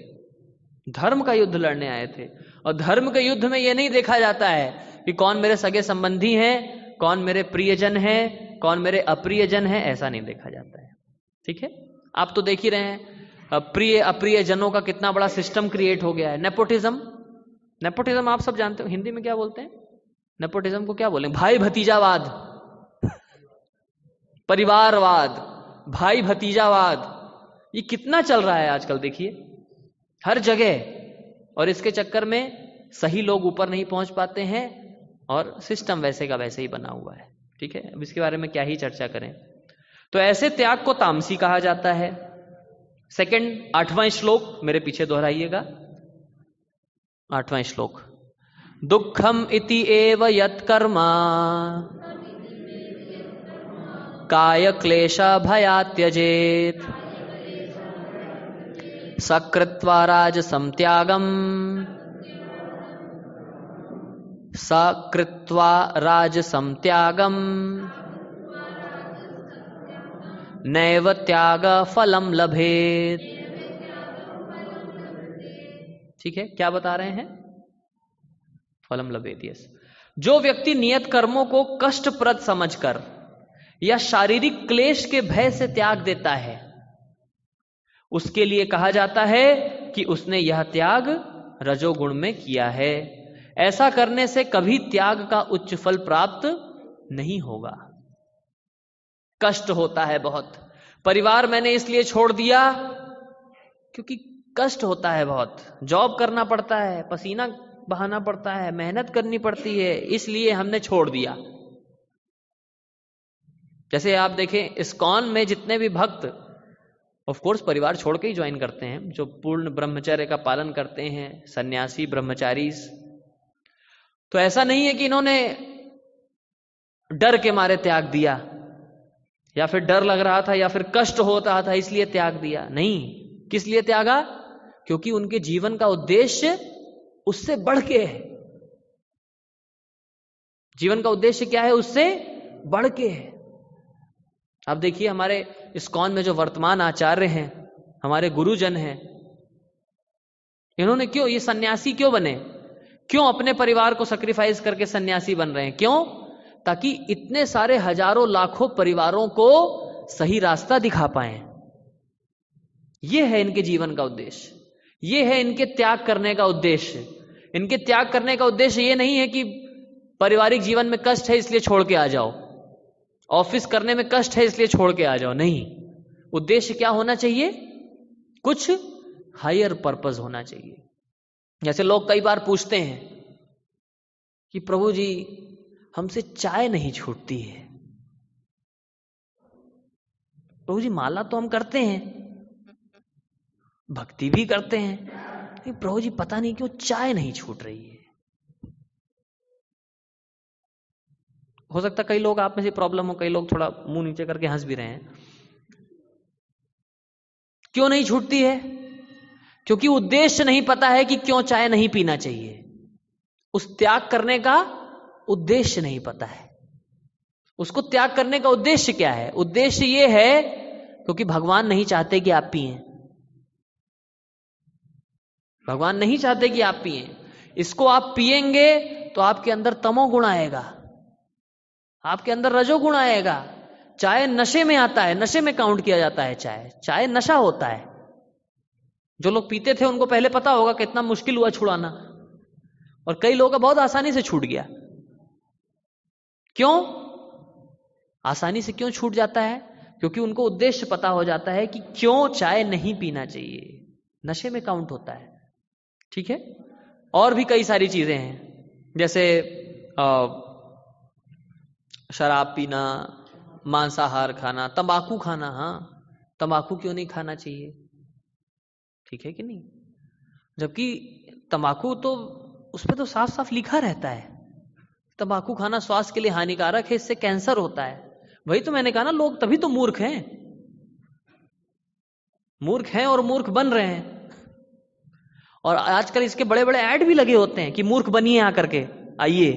धर्म का युद्ध लड़ने आए थे। और धर्म के युद्ध में यह नहीं देखा जाता है कि कौन मेरे सगे संबंधी हैं, कौन मेरे प्रियजन हैं, कौन मेरे अप्रियजन हैं, ऐसा नहीं देखा जाता है। ठीक है, आप तो देख ही रहे हैं प्रिय अप्रिय जनों का कितना बड़ा सिस्टम क्रिएट हो गया है। नेपोटिज्म, नेपोटिज्म आप सब जानते हो, हिंदी में क्या बोलते हैं? नेपोटिज्म को क्या बोलेंगे? भाई भतीजावाद, परिवारवाद, भाई भतीजावाद, ये कितना चल रहा है आजकल, देखिए हर जगह। और इसके चक्कर में सही लोग ऊपर नहीं पहुंच पाते हैं और सिस्टम वैसे का वैसे ही बना हुआ है। ठीक है, अब इसके बारे में क्या ही चर्चा करें। तो ऐसे त्याग को तामसी कहा जाता है। सेकंड 8वां श्लोक मेरे पीछे दोहराइएगा। 8वां श्लोक, दुखम इति एव यत्कर्मा काय क्लेश भया त्यजेत सकृत्वा राजसं त्यागम सकृत्वा राजसं त्यागम नैव त्याग फलम लभेत। ठीक है, क्या बता रहे हैं? फलम लभेत। यस, जो व्यक्ति नियत कर्मों को कष्टप्रद समझकर या शारीरिक क्लेश के भय से त्याग देता है, उसके लिए कहा जाता है कि उसने यह त्याग रजोगुण में किया है। ऐसा करने से कभी त्याग का उच्च फल प्राप्त नहीं होगा। कष्ट होता है बहुत। परिवार मैंने इसलिए छोड़ दिया क्योंकि कष्ट होता है बहुत, जॉब करना पड़ता है, पसीना बहाना पड़ता है, मेहनत करनी पड़ती है, इसलिए हमने छोड़ दिया। जैसे आप देखें इस्कॉन में जितने भी भक्त ऑफ कोर्स परिवार छोड़ के ही ज्वाइन करते हैं, जो पूर्ण ब्रह्मचर्य का पालन करते हैं, सन्यासी ब्रह्मचारी, तो ऐसा नहीं है कि इन्होंने डर के मारे त्याग दिया या फिर डर लग रहा था या फिर कष्ट होता था इसलिए त्याग दिया। नहीं, किस लिए त्यागा? क्योंकि उनके जीवन का उद्देश्य उससे बढ़ के है। जीवन का उद्देश्य क्या है? उससे बढ़ के है। अब देखिए हमारे इस्कॉन में जो वर्तमान आचार्य हैं, हमारे गुरुजन हैं, इन्होंने क्यों ये सन्यासी क्यों बने? क्यों अपने परिवार को सैक्रिफाइस करके सन्यासी बन रहे हैं? क्यों? ताकि इतने सारे हजारों लाखों परिवारों को सही रास्ता दिखा पाए। यह है इनके जीवन का उद्देश्य, यह है इनके त्याग करने का उद्देश्य। इनके त्याग करने का उद्देश्य यह नहीं है कि पारिवारिक जीवन में कष्ट है इसलिए छोड़ के आ जाओ, ऑफिस करने में कष्ट है इसलिए छोड़ के आ जाओ। नहीं, उद्देश्य क्या होना चाहिए? कुछ हायर पर्पस होना चाहिए। जैसे लोग कई बार पूछते हैं कि प्रभु जी हमसे चाय नहीं छूटती है। प्रभु जी माला तो हम करते हैं, भक्ति भी करते हैं, लेकिन प्रभु जी पता नहीं क्यों चाय नहीं छूट रही है। हो सकता कई लोग आप में से प्रॉब्लम हो, कई लोग थोड़ा मुंह नीचे करके हंस भी रहे हैं। क्यों नहीं छूटती है? क्योंकि उद्देश्य नहीं पता है कि क्यों चाय नहीं पीना चाहिए। उस त्याग करने का उद्देश्य नहीं पता है। उसको त्याग करने का उद्देश्य क्या है? उद्देश्य यह है क्योंकि भगवान नहीं चाहते कि आप पिएं। भगवान नहीं चाहते कि आप पिएं। इसको आप पिएंगे तो आपके अंदर तमोगुण आएगा, आपके अंदर रजोगुण आएगा। चाय नशे में आता है, नशे में काउंट किया जाता है। चाय नशा होता है। जो लोग पीते थे उनको पहले पता होगा कितना मुश्किल हुआ छुड़ाना, और कई लोगों का बहुत आसानी से छूट गया। क्यों आसानी से क्यों छूट जाता है? क्योंकि उनको उद्देश्य पता हो जाता है कि क्यों चाय नहीं पीना चाहिए। नशे में काउंट होता है। ठीक है। और भी कई सारी चीजें हैं, जैसे शराब पीना, मांसाहार खाना, तंबाकू खाना। हाँ, तंबाकू क्यों नहीं खाना चाहिए? ठीक है कि नहीं? जबकि तंबाकू तो उस पर तो साफ साफ लिखा रहता है तंबाकू खाना स्वास्थ्य के लिए हानिकारक है, इससे कैंसर होता है। वही तो मैंने कहा ना, लोग तभी तो मूर्ख हैं। मूर्ख हैं और मूर्ख बन रहे हैं। और आजकल इसके बड़े बड़े ऐड भी लगे होते हैं कि मूर्ख बनिए आकर के, आइए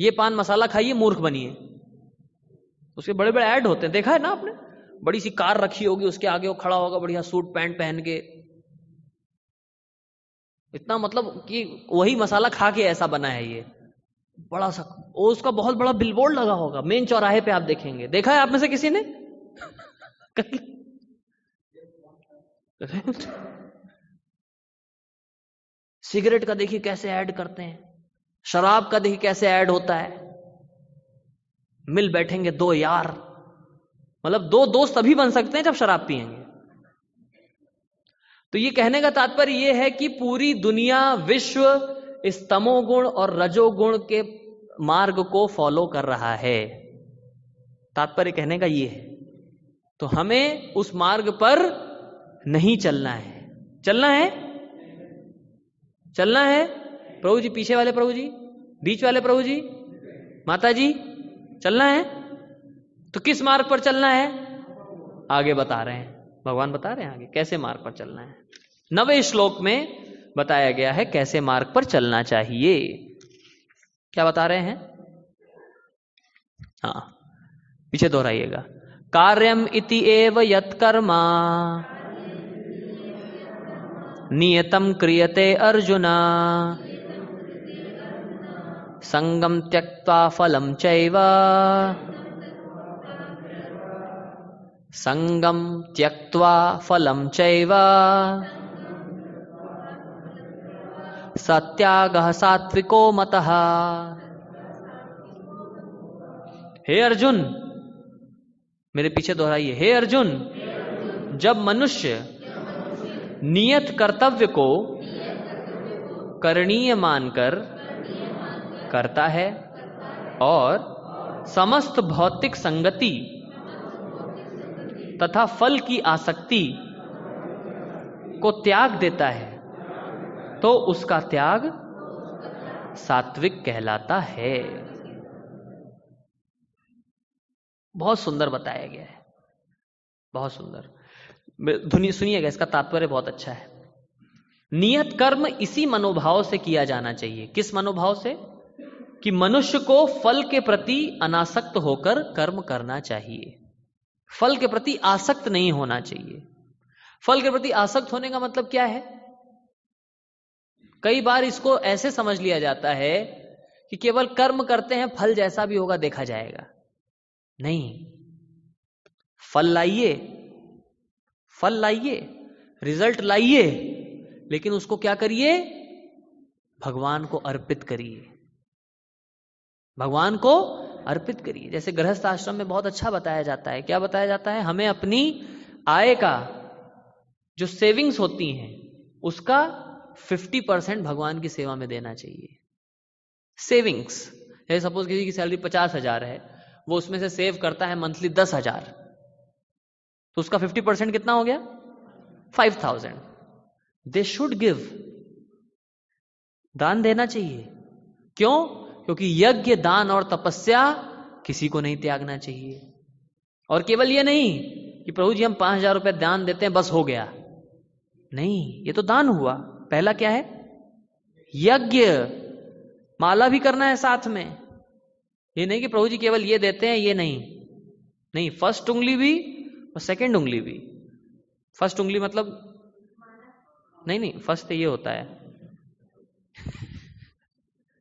ये पान मसाला खाइए, मूर्ख बनिए। उसके बड़े बड़े ऐड होते हैं, देखा है ना आपने? बड़ी सी कार रखी होगी, उसके आगे वो खड़ा होगा बढ़िया सूट पैंट पहन के, इतना मतलब कि वही मसाला खा के ऐसा बना है ये। बड़ा सा वो उसका बहुत बड़ा बिलबोर्ड लगा होगा, मेन चौराहे पे आप देखेंगे। देखा है आप में से किसी ने? सिगरेट का देखिए कैसे ऐड करते हैं, शराब का देखिए कैसे ऐड होता है। मिल बैठेंगे दो यार, मतलब दो दोस्त अभी बन सकते हैं जब शराब पिएंगे। तो ये कहने का तात्पर्य ये है कि पूरी दुनिया, विश्व इस तमोगुण और रजोगुण के मार्ग को फॉलो कर रहा है। तात्पर्य कहने का ये है। तो हमें उस मार्ग पर नहीं चलना है। चलना है, चलना है। प्रभु जी, पीछे वाले प्रभु जी, बीच वाले प्रभु जी, माता जी, चलना है। तो किस मार्ग पर चलना है? आगे बता रहे हैं, भगवान बता रहे हैं आगे कैसे मार्ग पर चलना है। 9वें श्लोक में बताया गया है कैसे मार्ग पर चलना चाहिए। क्या बता रहे हैं? हाँ, पीछे दोहराइएगा। कार्यम इति एव यत्कर्मा नियतम क्रियते अर्जुना संगम त्यक्त्वा फलम चैव संगम त्यक्त्वा फलम चैव सत्यागः सात्विको मतः। हे अर्जुन, मेरे पीछे दोहराइए। हे अर्जुन, जब मनुष्य नियत कर्तव्य को करणीय मानकर करता है और समस्त भौतिक संगति तथा फल की आसक्ति को त्याग देता है, तो उसका त्याग सात्विक कहलाता है। बहुत सुंदर बताया गया है, बहुत सुंदर। धुनी सुनिएगा, इसका तात्पर्य बहुत अच्छा है। नियत कर्म इसी मनोभाव से किया जाना चाहिए। किस मनोभाव से? कि मनुष्य को फल के प्रति अनासक्त होकर कर्म करना चाहिए। फल के प्रति आसक्त नहीं होना चाहिए। फल के प्रति आसक्त होने का मतलब क्या है? कई बार इसको ऐसे समझ लिया जाता है कि केवल कर्म करते हैं, फल जैसा भी होगा देखा जाएगा। नहीं, फल लाइए, फल लाइए, रिजल्ट लाइए, लेकिन उसको क्या करिए? भगवान को अर्पित करिए, भगवान को अर्पित करिए। जैसे गृहस्थ आश्रम में बहुत अच्छा बताया जाता है। क्या बताया जाता है? हमें अपनी आय का जो सेविंग्स होती हैं उसका 50% भगवान की सेवा में देना चाहिए। सेविंग्स, जैसे सपोज किसी की सैलरी 50,000 है, वो उसमें से सेव करता है मंथली 10,000, तो उसका 50% कितना हो गया? 5,000। दे शुड गिव, दान देना चाहिए। क्यों? क्योंकि यज्ञ, दान और तपस्या किसी को नहीं त्यागना चाहिए। और केवल ये नहीं कि प्रभु जी हम 5,000 रुपए दान देते हैं बस हो गया, नहीं, ये तो दान हुआ। पहला क्या है? यज्ञ। माला भी करना है साथ में। ये नहीं कि प्रभु जी केवल ये देते हैं, ये नहीं। नहीं, फर्स्ट उंगली भी और सेकंड उंगली भी। फर्स्ट उंगली मतलब नहीं नहीं, फर्स्ट ये होता है,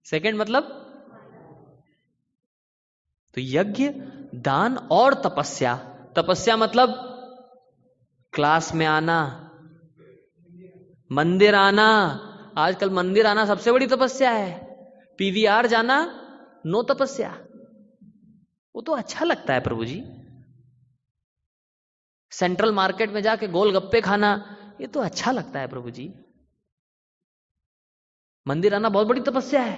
सेकंड मतलब। तो यज्ञ, दान और तपस्या। तपस्या मतलब क्लास में आना, मंदिर आना। आजकल मंदिर आना सबसे बड़ी तपस्या है। पीवीआर जाना नो तपस्या। वो तो अच्छा लगता है प्रभु जी। सेंट्रल मार्केट में जाके गोलगप्पे खाना, ये तो अच्छा लगता है प्रभु जी। मंदिर आना बहुत बड़ी तपस्या है।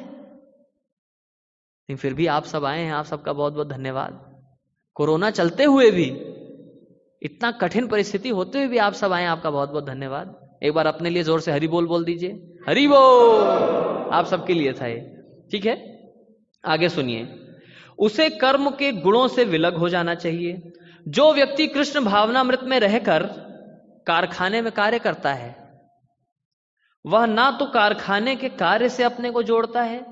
लेकिन फिर भी आप सब आए हैं, आप सबका बहुत बहुत धन्यवाद। कोरोना चलते हुए भी, इतना कठिन परिस्थिति होते हुए भी आप सब आए, आपका बहुत बहुत धन्यवाद। एक बार अपने लिए जोर से हरि बोल बोल दीजिए। हरि बोल। आप सबके लिए था ये, ठीक है। आगे सुनिए। उसे कर्म के गुणों से विलग हो जाना चाहिए। जो व्यक्ति कृष्ण भावनामृत में रहकर कारखाने में कार्य करता है, वह ना तो कारखाने के कार्य से अपने को जोड़ता है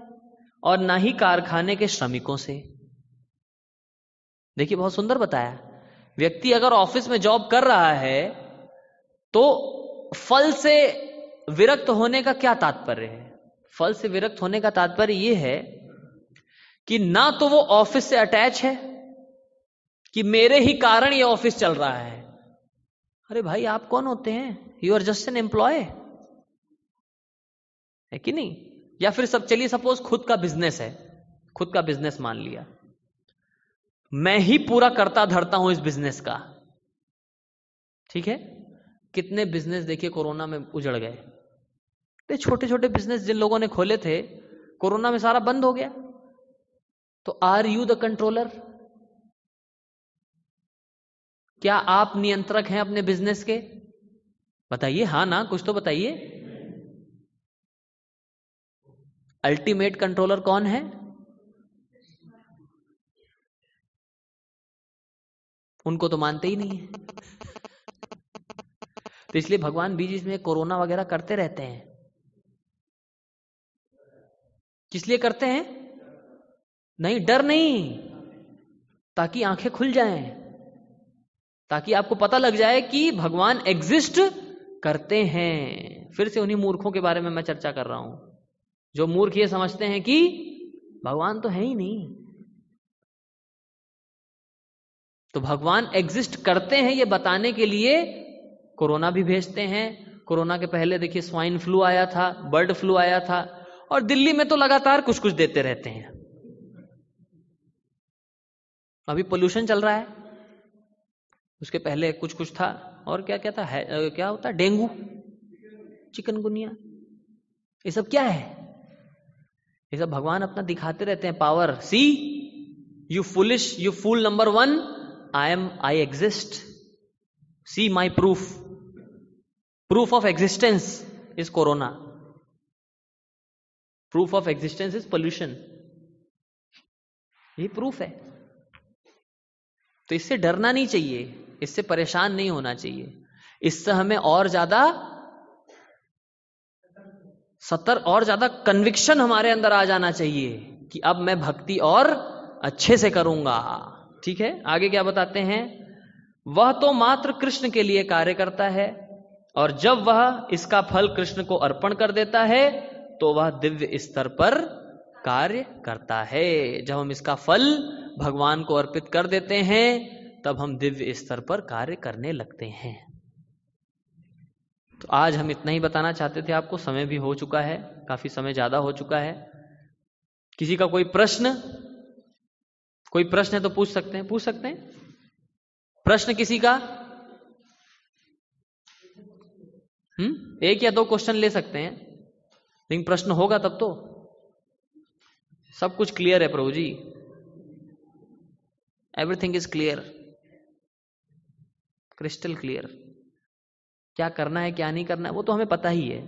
और ना ही कारखाने के श्रमिकों से। देखिए, बहुत सुंदर बताया। व्यक्ति अगर ऑफिस में जॉब कर रहा है तो फल से विरक्त होने का क्या तात्पर्य है? फल से विरक्त होने का तात्पर्य यह है कि ना तो वो ऑफिस से अटैच है कि मेरे ही कारण ये ऑफिस चल रहा है। अरे भाई, आप कौन होते हैं? You are just an employee, है कि नहीं? या फिर सब, चलिए सपोज खुद का बिजनेस है, खुद का बिजनेस मान लिया, मैं ही पूरा करता धरता हूं इस बिजनेस का, ठीक है। कितने बिजनेस देखिए कोरोना में उजड़ गए। तो छोटे छोटे बिजनेस जिन लोगों ने खोले थे, कोरोना में सारा बंद हो गया। तो आर यू द कंट्रोलर? क्या आप नियंत्रक हैं अपने बिजनेस के? बताइए, हां ना, कुछ तो बताइए। अल्टीमेट कंट्रोलर कौन है? उनको तो मानते ही नहीं है। तो इसलिए भगवान बीच में कोरोना वगैरह करते रहते हैं। किस लिए करते हैं? नहीं, डर नहीं, ताकि आंखें खुल जाएं, ताकि आपको पता लग जाए कि भगवान एग्जिस्ट करते हैं। फिर से उन्हीं मूर्खों के बारे में मैं चर्चा कर रहा हूं, जो मूर्ख ये समझते हैं कि भगवान तो है ही नहीं। तो भगवान एग्जिस्ट करते हैं ये बताने के लिए कोरोना भी भेजते हैं। कोरोना के पहले देखिए स्वाइन फ्लू आया था, बर्ड फ्लू आया था, और दिल्ली में तो लगातार कुछ कुछ देते रहते हैं। अभी पोल्यूशन चल रहा है, उसके पहले कुछ कुछ था, और क्या क्या था, क्या होता है, डेंगू, चिकनगुनिया, ये सब क्या है? ये सब भगवान अपना दिखाते रहते हैं power. See you foolish, you fool number 1, I exist, see my proof. Proof of existence is corona, proof of existence is pollution. ये प्रूफ है। तो इससे डरना नहीं चाहिए, इससे परेशान नहीं होना चाहिए। इससे हमें और ज्यादा सतर्क, और ज्यादा कन्विक्शन हमारे अंदर आ जाना चाहिए कि अब मैं भक्ति और अच्छे से करूंगा, ठीक है। आगे क्या बताते हैं? वह तो मात्र कृष्ण के लिए कार्य करता है, और जब वह इसका फल कृष्ण को अर्पण कर देता है तो वह दिव्य स्तर पर कार्य करता है। जब हम इसका फल भगवान को अर्पित कर देते हैं तब हम दिव्य स्तर पर कार्य करने लगते हैं। तो आज हम इतना ही बताना चाहते थे आपको। समय भी हो चुका है, काफी समय ज्यादा हो चुका है। किसी का कोई प्रश्न, कोई प्रश्न है तो पूछ सकते हैं, पूछ सकते हैं। प्रश्न किसी का? एक या दो क्वेश्चन ले सकते हैं, लेकिन प्रश्न होगा तब तो। सब कुछ क्लियर है प्रभु जी, everything is clear, crystal clear. क्या करना है क्या नहीं करना है वो तो हमें पता ही है।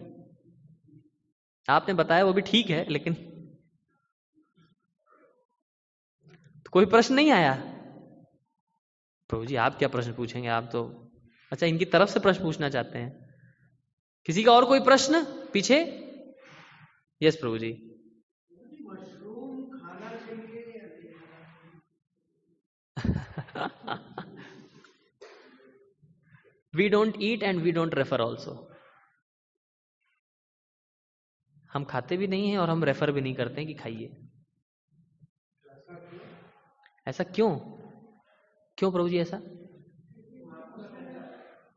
आपने बताया वो भी ठीक है, लेकिन तो कोई प्रश्न नहीं आया। प्रभु जी आप क्या प्रश्न पूछेंगे? आप तो अच्छा इनकी तरफ से प्रश्न पूछना चाहते हैं। किसी का और कोई प्रश्न पीछे? यस प्रभु जी। मशरूम खाना चाहिए या नहीं? We don't eat and we don't refer also. हम खाते भी नहीं हैं और हम रेफर भी नहीं करते हैं कि खाइए। ऐसा क्यों? क्यों प्रभु जी ऐसा?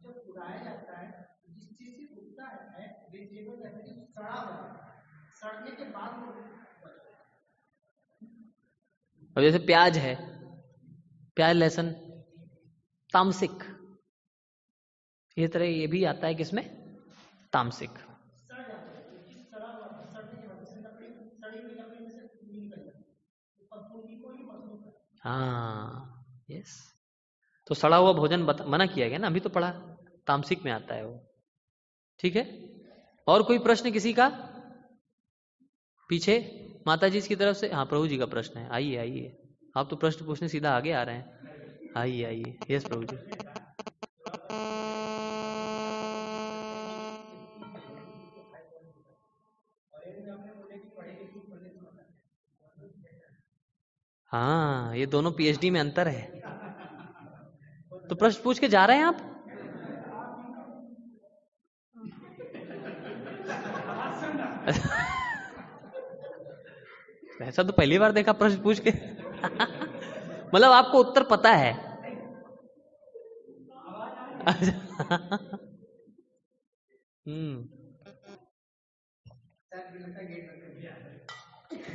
जब उगाया जाता है, जिस चीज से उगता है वेजिटेबल है, सड़ा हुआ सड़ने के बाद वो अब जैसे प्याज है, प्याज लहसुन तामसिक, ये तरह ये भी आता है किसमें? तामसिक। सड़ जाता है, क्योंकि सड़ा हुआ था, सड़ने के बाद जैसे लकड़ी, सड़ी हुई लकड़ी में से फूल निकल जाती है, तो फूल को ही मशरूम कहते हैं। हाँ यस। तो सड़ा हुआ भोजन मना किया गया ना, अभी तो पढ़ा, तामसिक में आता है वो। ठीक है, और कोई प्रश्न किसी का पीछे? माता जी की तरफ से। हाँ प्रभु जी का प्रश्न है, आइए आइए, आप तो प्रश्न पूछने सीधा आगे आ रहे हैं, आइए आइए। यस प्रभु जी। हाँ ये दोनों पीएचडी में अंतर है। तो प्रश्न पूछ के जा रहे हैं आप? ऐसा तो पहली बार देखा प्रश्न पूछ के। मतलब आपको उत्तर पता है?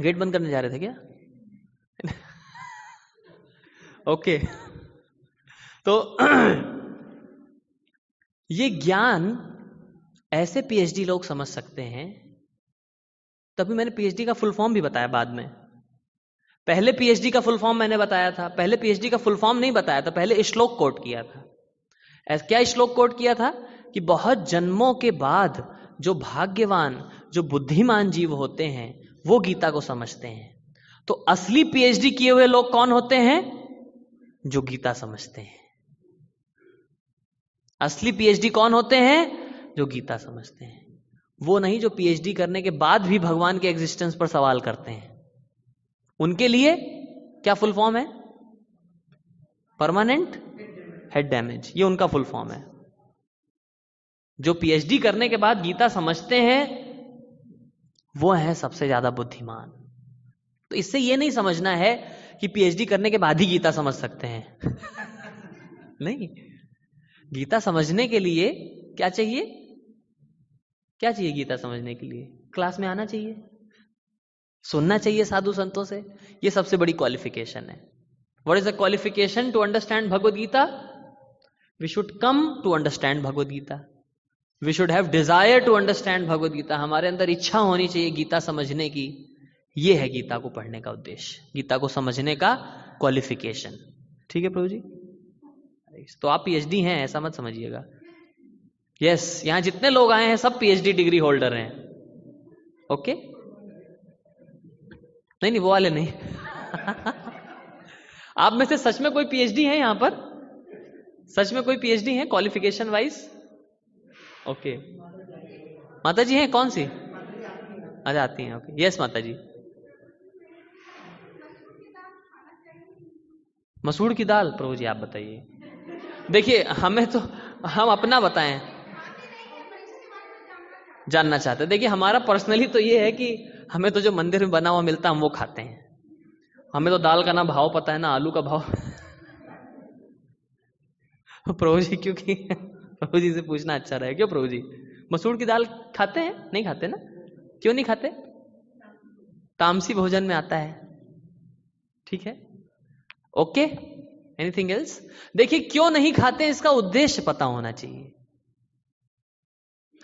गेट बंद करने जा रहे थे क्या? ओके। तो ये ज्ञान ऐसे पीएचडी लोग समझ सकते हैं। तभी मैंने पीएचडी का फुल फॉर्म भी बताया बाद में। पहले पीएचडी का फुल फॉर्म मैंने बताया था, पहले पीएचडी का फुल फॉर्म नहीं बताया था, पहले श्लोक कोट किया था। क्या श्लोक कोट किया था कि बहुत जन्मों के बाद जो भाग्यवान, जो बुद्धिमान जीव होते हैं वो गीता को समझते हैं। तो असली पीएचडी किए हुए लोग कौन होते हैं? जो गीता समझते हैं। असली पीएचडी कौन होते हैं? जो गीता समझते हैं। वो नहीं जो पीएचडी करने के बाद भी भगवान के एग्जिस्टेंस पर सवाल करते हैं। उनके लिए क्या फुल फॉर्म है? परमानेंट हेड डैमेज, ये उनका फुल फॉर्म है। जो पीएचडी करने के बाद गीता समझते हैं वो है सबसे ज्यादा बुद्धिमान। तो इससे ये नहीं समझना है कि पीएचडी करने के बाद ही गीता समझ सकते हैं। नहीं, गीता समझने के लिए क्या चाहिए? क्या चाहिए गीता समझने के लिए? क्लास में आना चाहिए, सुनना चाहिए साधु संतों से। ये सबसे बड़ी क्वालिफिकेशन है। What is the qualification to understand Bhagavad Gita? We should come to understand Bhagavad Gita, we should have desire to understand Bhagavad Gita. हमारे अंदर इच्छा होनी चाहिए गीता समझने की। ये है गीता को पढ़ने का उद्देश्य, गीता को समझने का क्वालिफिकेशन। ठीक है प्रभु जी? तो आप पीएचडी हैं ऐसा मत समझिएगा। यस, यहां जितने लोग आए हैं सब पीएचडी डिग्री होल्डर हैं। ओके? नहीं वो वाले नहीं। आप में से सच में कोई पीएचडी है यहां पर? सच में कोई पीएचडी है क्वालिफिकेशन वाइज? ओके। माता जी हैं कौन सी? अच्छा आती हैं। ओके यस माता जी। मसूर की दाल प्रभु जी आप बताइए। देखिए हमें तो, हम अपना बताएं, जानना चाहते हैं। देखिए हमारा पर्सनली तो ये है कि हमें तो जो मंदिर में बना हुआ मिलता है हम वो खाते हैं। हमें तो दाल का ना भाव पता है ना आलू का भाव। प्रभु जी क्योंकि प्रभु जी से पूछना अच्छा रहे। क्यों प्रभु जी मसूर की दाल खाते हैं? नहीं खाते ना? क्यों नहीं खाते? तामसी भोजन में आता है। ठीक है, ओके। Anything else? देखिए क्यों नहीं खाते इसका उद्देश्य पता होना चाहिए।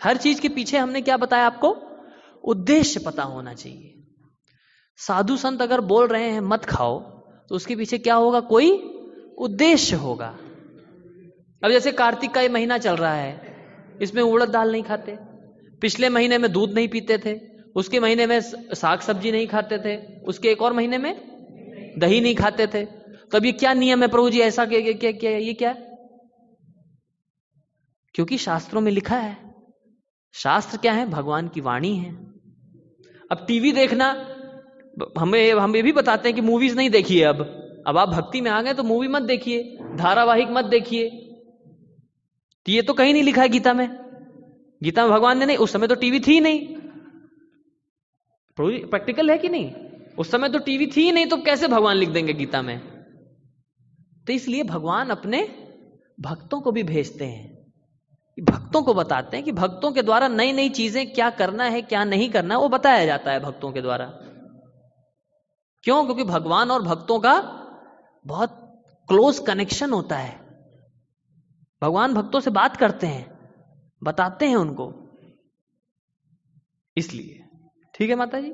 हर चीज के पीछे हमने क्या बताया आपको? उद्देश्य पता होना चाहिए। साधु संत अगर बोल रहे हैं मत खाओ तो उसके पीछे क्या होगा? कोई उद्देश्य होगा। अब जैसे कार्तिक का ये महीना चल रहा है, इसमें उड़द दाल नहीं खाते, पिछले महीने में दूध नहीं पीते थे, उसके महीने में साग सब्जी नहीं खाते थे, उसके एक और महीने में दही नहीं खाते थे। तो अब ये क्या नियम है प्रभु जी ऐसा? क्या ये क्या? क्योंकि शास्त्रों में लिखा है शास्त्र क्या है? भगवान की वाणी है। अब टीवी देखना, हम ये भी बताते हैं कि मूवीज नहीं देखिए। अब आप भक्ति में आ गए तो मूवी मत देखिए, धारावाहिक मत देखिए। तो ये तो कहीं नहीं लिखा है गीता में। गीता में भगवान ने नहीं, उस समय तो टीवी थी नहीं। प्रैक्टिकल है कि नहीं? उस समय तो टीवी थी ही नहीं, तो कैसे भगवान लिख देंगे गीता में? तो इसलिए भगवान अपने भक्तों को भी भेजते हैं, भक्तों को बताते हैं कि भक्तों के द्वारा नई नई चीजें क्या करना है क्या नहीं करना है, वो बताया जाता है भक्तों के द्वारा। क्यों? क्योंकि भगवान और भक्तों का बहुत क्लोज कनेक्शन होता है। भगवान भक्तों से बात करते हैं, बताते हैं उनको, इसलिए। ठीक है माता जी।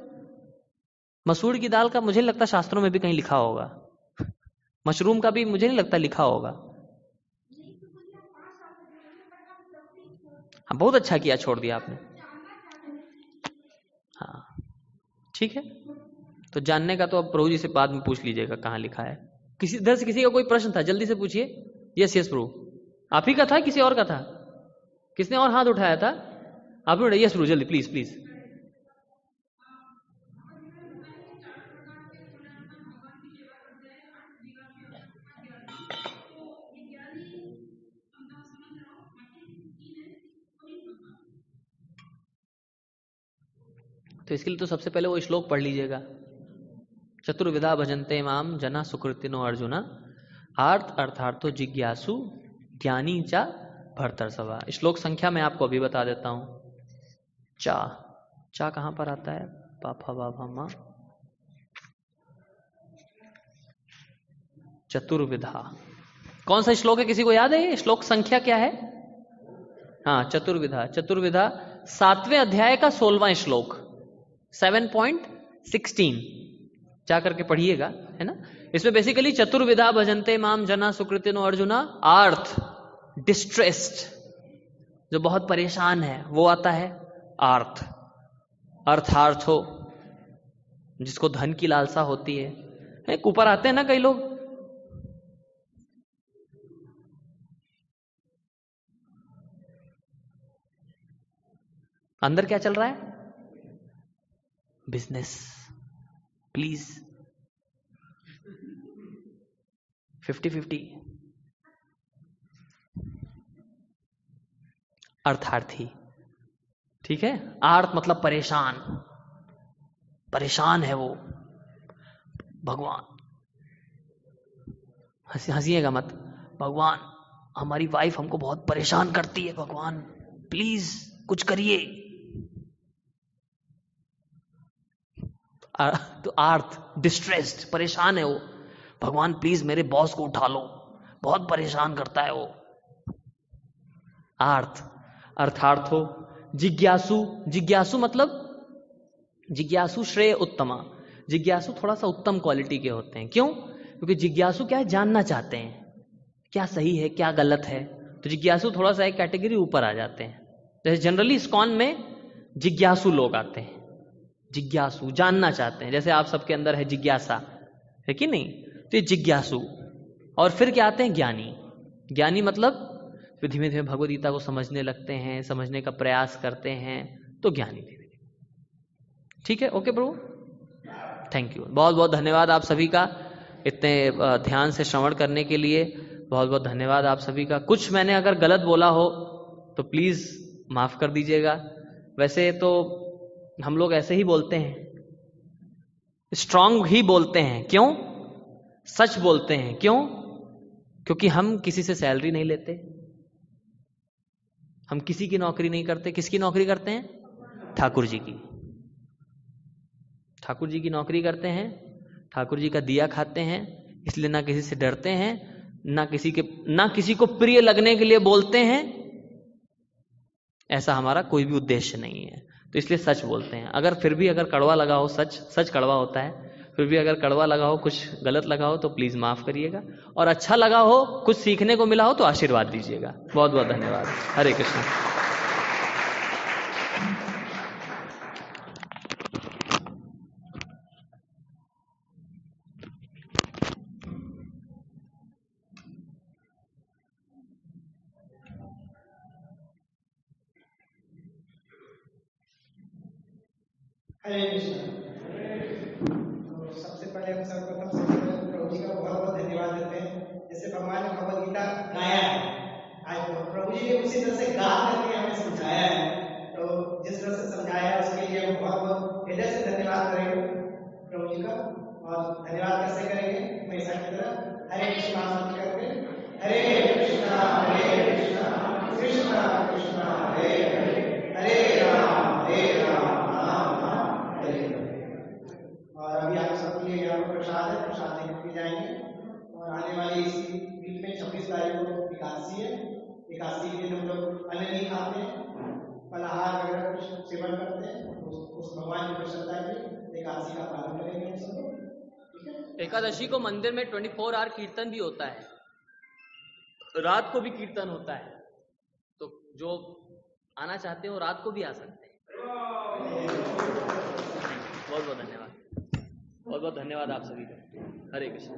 मसूर की दाल का मुझे नहीं लगता शास्त्रों में भी कहीं लिखा होगा। मशरूम का भी मुझे नहीं लगता लिखा होगा। हाँ, बहुत अच्छा किया, छोड़ दिया आपने। हाँ ठीक है, तो जानने का तो अब प्रभु जी से बाद में पूछ लीजिएगा कहाँ लिखा है। किसी इधर से किसी का कोई प्रश्न था, जल्दी से पूछिए। यस यस प्रभु। आप ही का था, किसी और का था? किसने और हाथ उठाया था? आप ही? यस प्रभु, जल्दी प्लीज प्लीज। तो इसके लिए तो सबसे पहले वो श्लोक पढ़ लीजिएगा। चतुर्विधा भजन्ते माम जना सुकृतिनो अर्जुना आर्थ अर्थार्थो जिज्ञासु ज्ञानी चा भर्तर्षभा। श्लोक संख्या मैं आपको अभी बता देता हूं। चा, चा कहां पर आता है? पापा बाबा मां। चतुर्विधा कौन सा श्लोक है? किसी को याद है ये श्लोक संख्या क्या है? हाँ, चतुर्विधा। चतुर्विधा 7वें अध्याय का 16वां श्लोक, 7.16 जा करके पढ़िएगा, है ना। इसमें बेसिकली चतुर्विधा भजन्ते माम जना सुकृतिनो अर्जुना, आर्थ डिस्ट्रेस्ड, जो बहुत परेशान है वो आता है आर्थ। अर्थार्थो, जिसको धन की लालसा होती है। ऊपर आते हैं ना कई लोग, अंदर क्या चल रहा है? बिजनेस। प्लीज 50-50। अर्थार्थी, ठीक है। आर्थ मतलब परेशान, परेशान है वो। भगवान, हंसिएगा मत। भगवान, हमारी वाइफ हमको बहुत परेशान करती है, भगवान प्लीज कुछ करिए। तो आर्थ डिस्ट्रेस्ड, परेशान है वो। भगवान प्लीज मेरे बॉस को उठा लो, बहुत परेशान करता है वो। आर्थ। अर्थार्थो जिज्ञासु, जिज्ञासु मतलब जिज्ञासु श्रेय उत्तमा। जिज्ञासु थोड़ा सा उत्तम क्वालिटी के होते हैं। क्यों? क्योंकि जिज्ञासु क्या है? जानना चाहते हैं क्या सही है क्या गलत है। तो जिज्ञासु थोड़ा सा एक कैटेगरी ऊपर आ जाते हैं। जैसे जनरली इस्कॉन में जिज्ञासु लोग आते हैं, जिज्ञासु जानना चाहते हैं। जैसे आप सबके अंदर है जिज्ञासा, है कि नहीं? तो ये जिज्ञासु। और फिर क्या आते हैं? ज्ञानी। ज्ञानी मतलब धीमे धीमे भगवद गीता को समझने लगते हैं, समझने का प्रयास करते हैं, तो ज्ञानी धीमे धीमे। ठीक है, ओके प्रभु, थैंक यू। बहुत बहुत धन्यवाद आप सभी का, इतने ध्यान से श्रवण करने के लिए बहुत बहुत धन्यवाद आप सभी का। कुछ मैंने अगर गलत बोला हो तो प्लीज माफ कर दीजिएगा। वैसे तो हम लोग ऐसे ही बोलते हैं, स्ट्रांग ही बोलते हैं। क्यों? सच बोलते हैं। क्यों? क्योंकि हम किसी से सैलरी नहीं लेते, हम किसी की नौकरी नहीं करते। किसकी नौकरी करते हैं? ठाकुर जी की। ठाकुर जी की नौकरी करते हैं, ठाकुर जी का दिया खाते हैं। इसलिए ना किसी से डरते हैं, ना किसी को प्रिय लगने के लिए बोलते हैं। ऐसा हमारा कोई भी उद्देश्य नहीं है। तो इसलिए सच बोलते हैं। अगर फिर भी अगर कड़वा लगा हो, सच कड़वा होता है, फिर भी अगर कड़वा लगा हो, कुछ गलत लगा हो तो प्लीज माफ करिएगा। और अच्छा लगा हो, कुछ सीखने को मिला हो तो आशीर्वाद दीजिएगा। बहुत बहुत धन्यवाद। हरे कृष्ण। हरे कृष्ण। तो सबसे पहले हम सर्वप्रथम प्रभु जी का बहुत बहुत धन्यवाद देते हैं। जैसे भगवान ने भगवद गीता गाया है, आज प्रभु जी ने उसी तरह से गा करके हमें समझाया है। तो जिस तरह से समझाया है उसके लिए हम बहुत बहुत हृदय से धन्यवाद करेंगे प्रभु जी का। और धन्यवाद कैसे करेंगे, हमेशा की तरह हरे कृष्णा करके, हरे कृष्णा कृष्णा कृष्णा हरे हरे, हरे राम राम राम हरे हरे। और अभी आप सबके लिए यहाँ पर प्रसाद है, प्रसाद लेकर के जाएंगे। और आने वाली इसी वीक में 26 तारीख को एकादशी है। एकादशी के दिन हम लोग अन्न नहीं खाते हैं, फलाहार वगैरह कुछ सेवन करते हैं। उस भगवान की प्रसन्नता के एकादशी का पालन करेंगे हम सब लोग, ठीक है। एकादशी को मंदिर में 24 आवर कीर्तन भी होता है, रात को भी कीर्तन होता है। तो जो आना चाहते हैं वो रात को भी आ सकते हैं। बहुत बहुत धन्यवाद, बहुत बहुत धन्यवाद आप सभी का। हरे कृष्ण।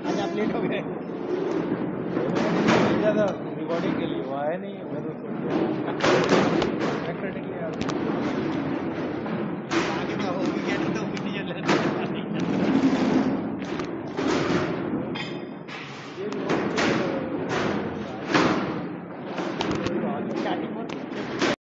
आज आप लेट हो गए, रिकॉर्डिंग के लिए वो आया नहीं, मैं तो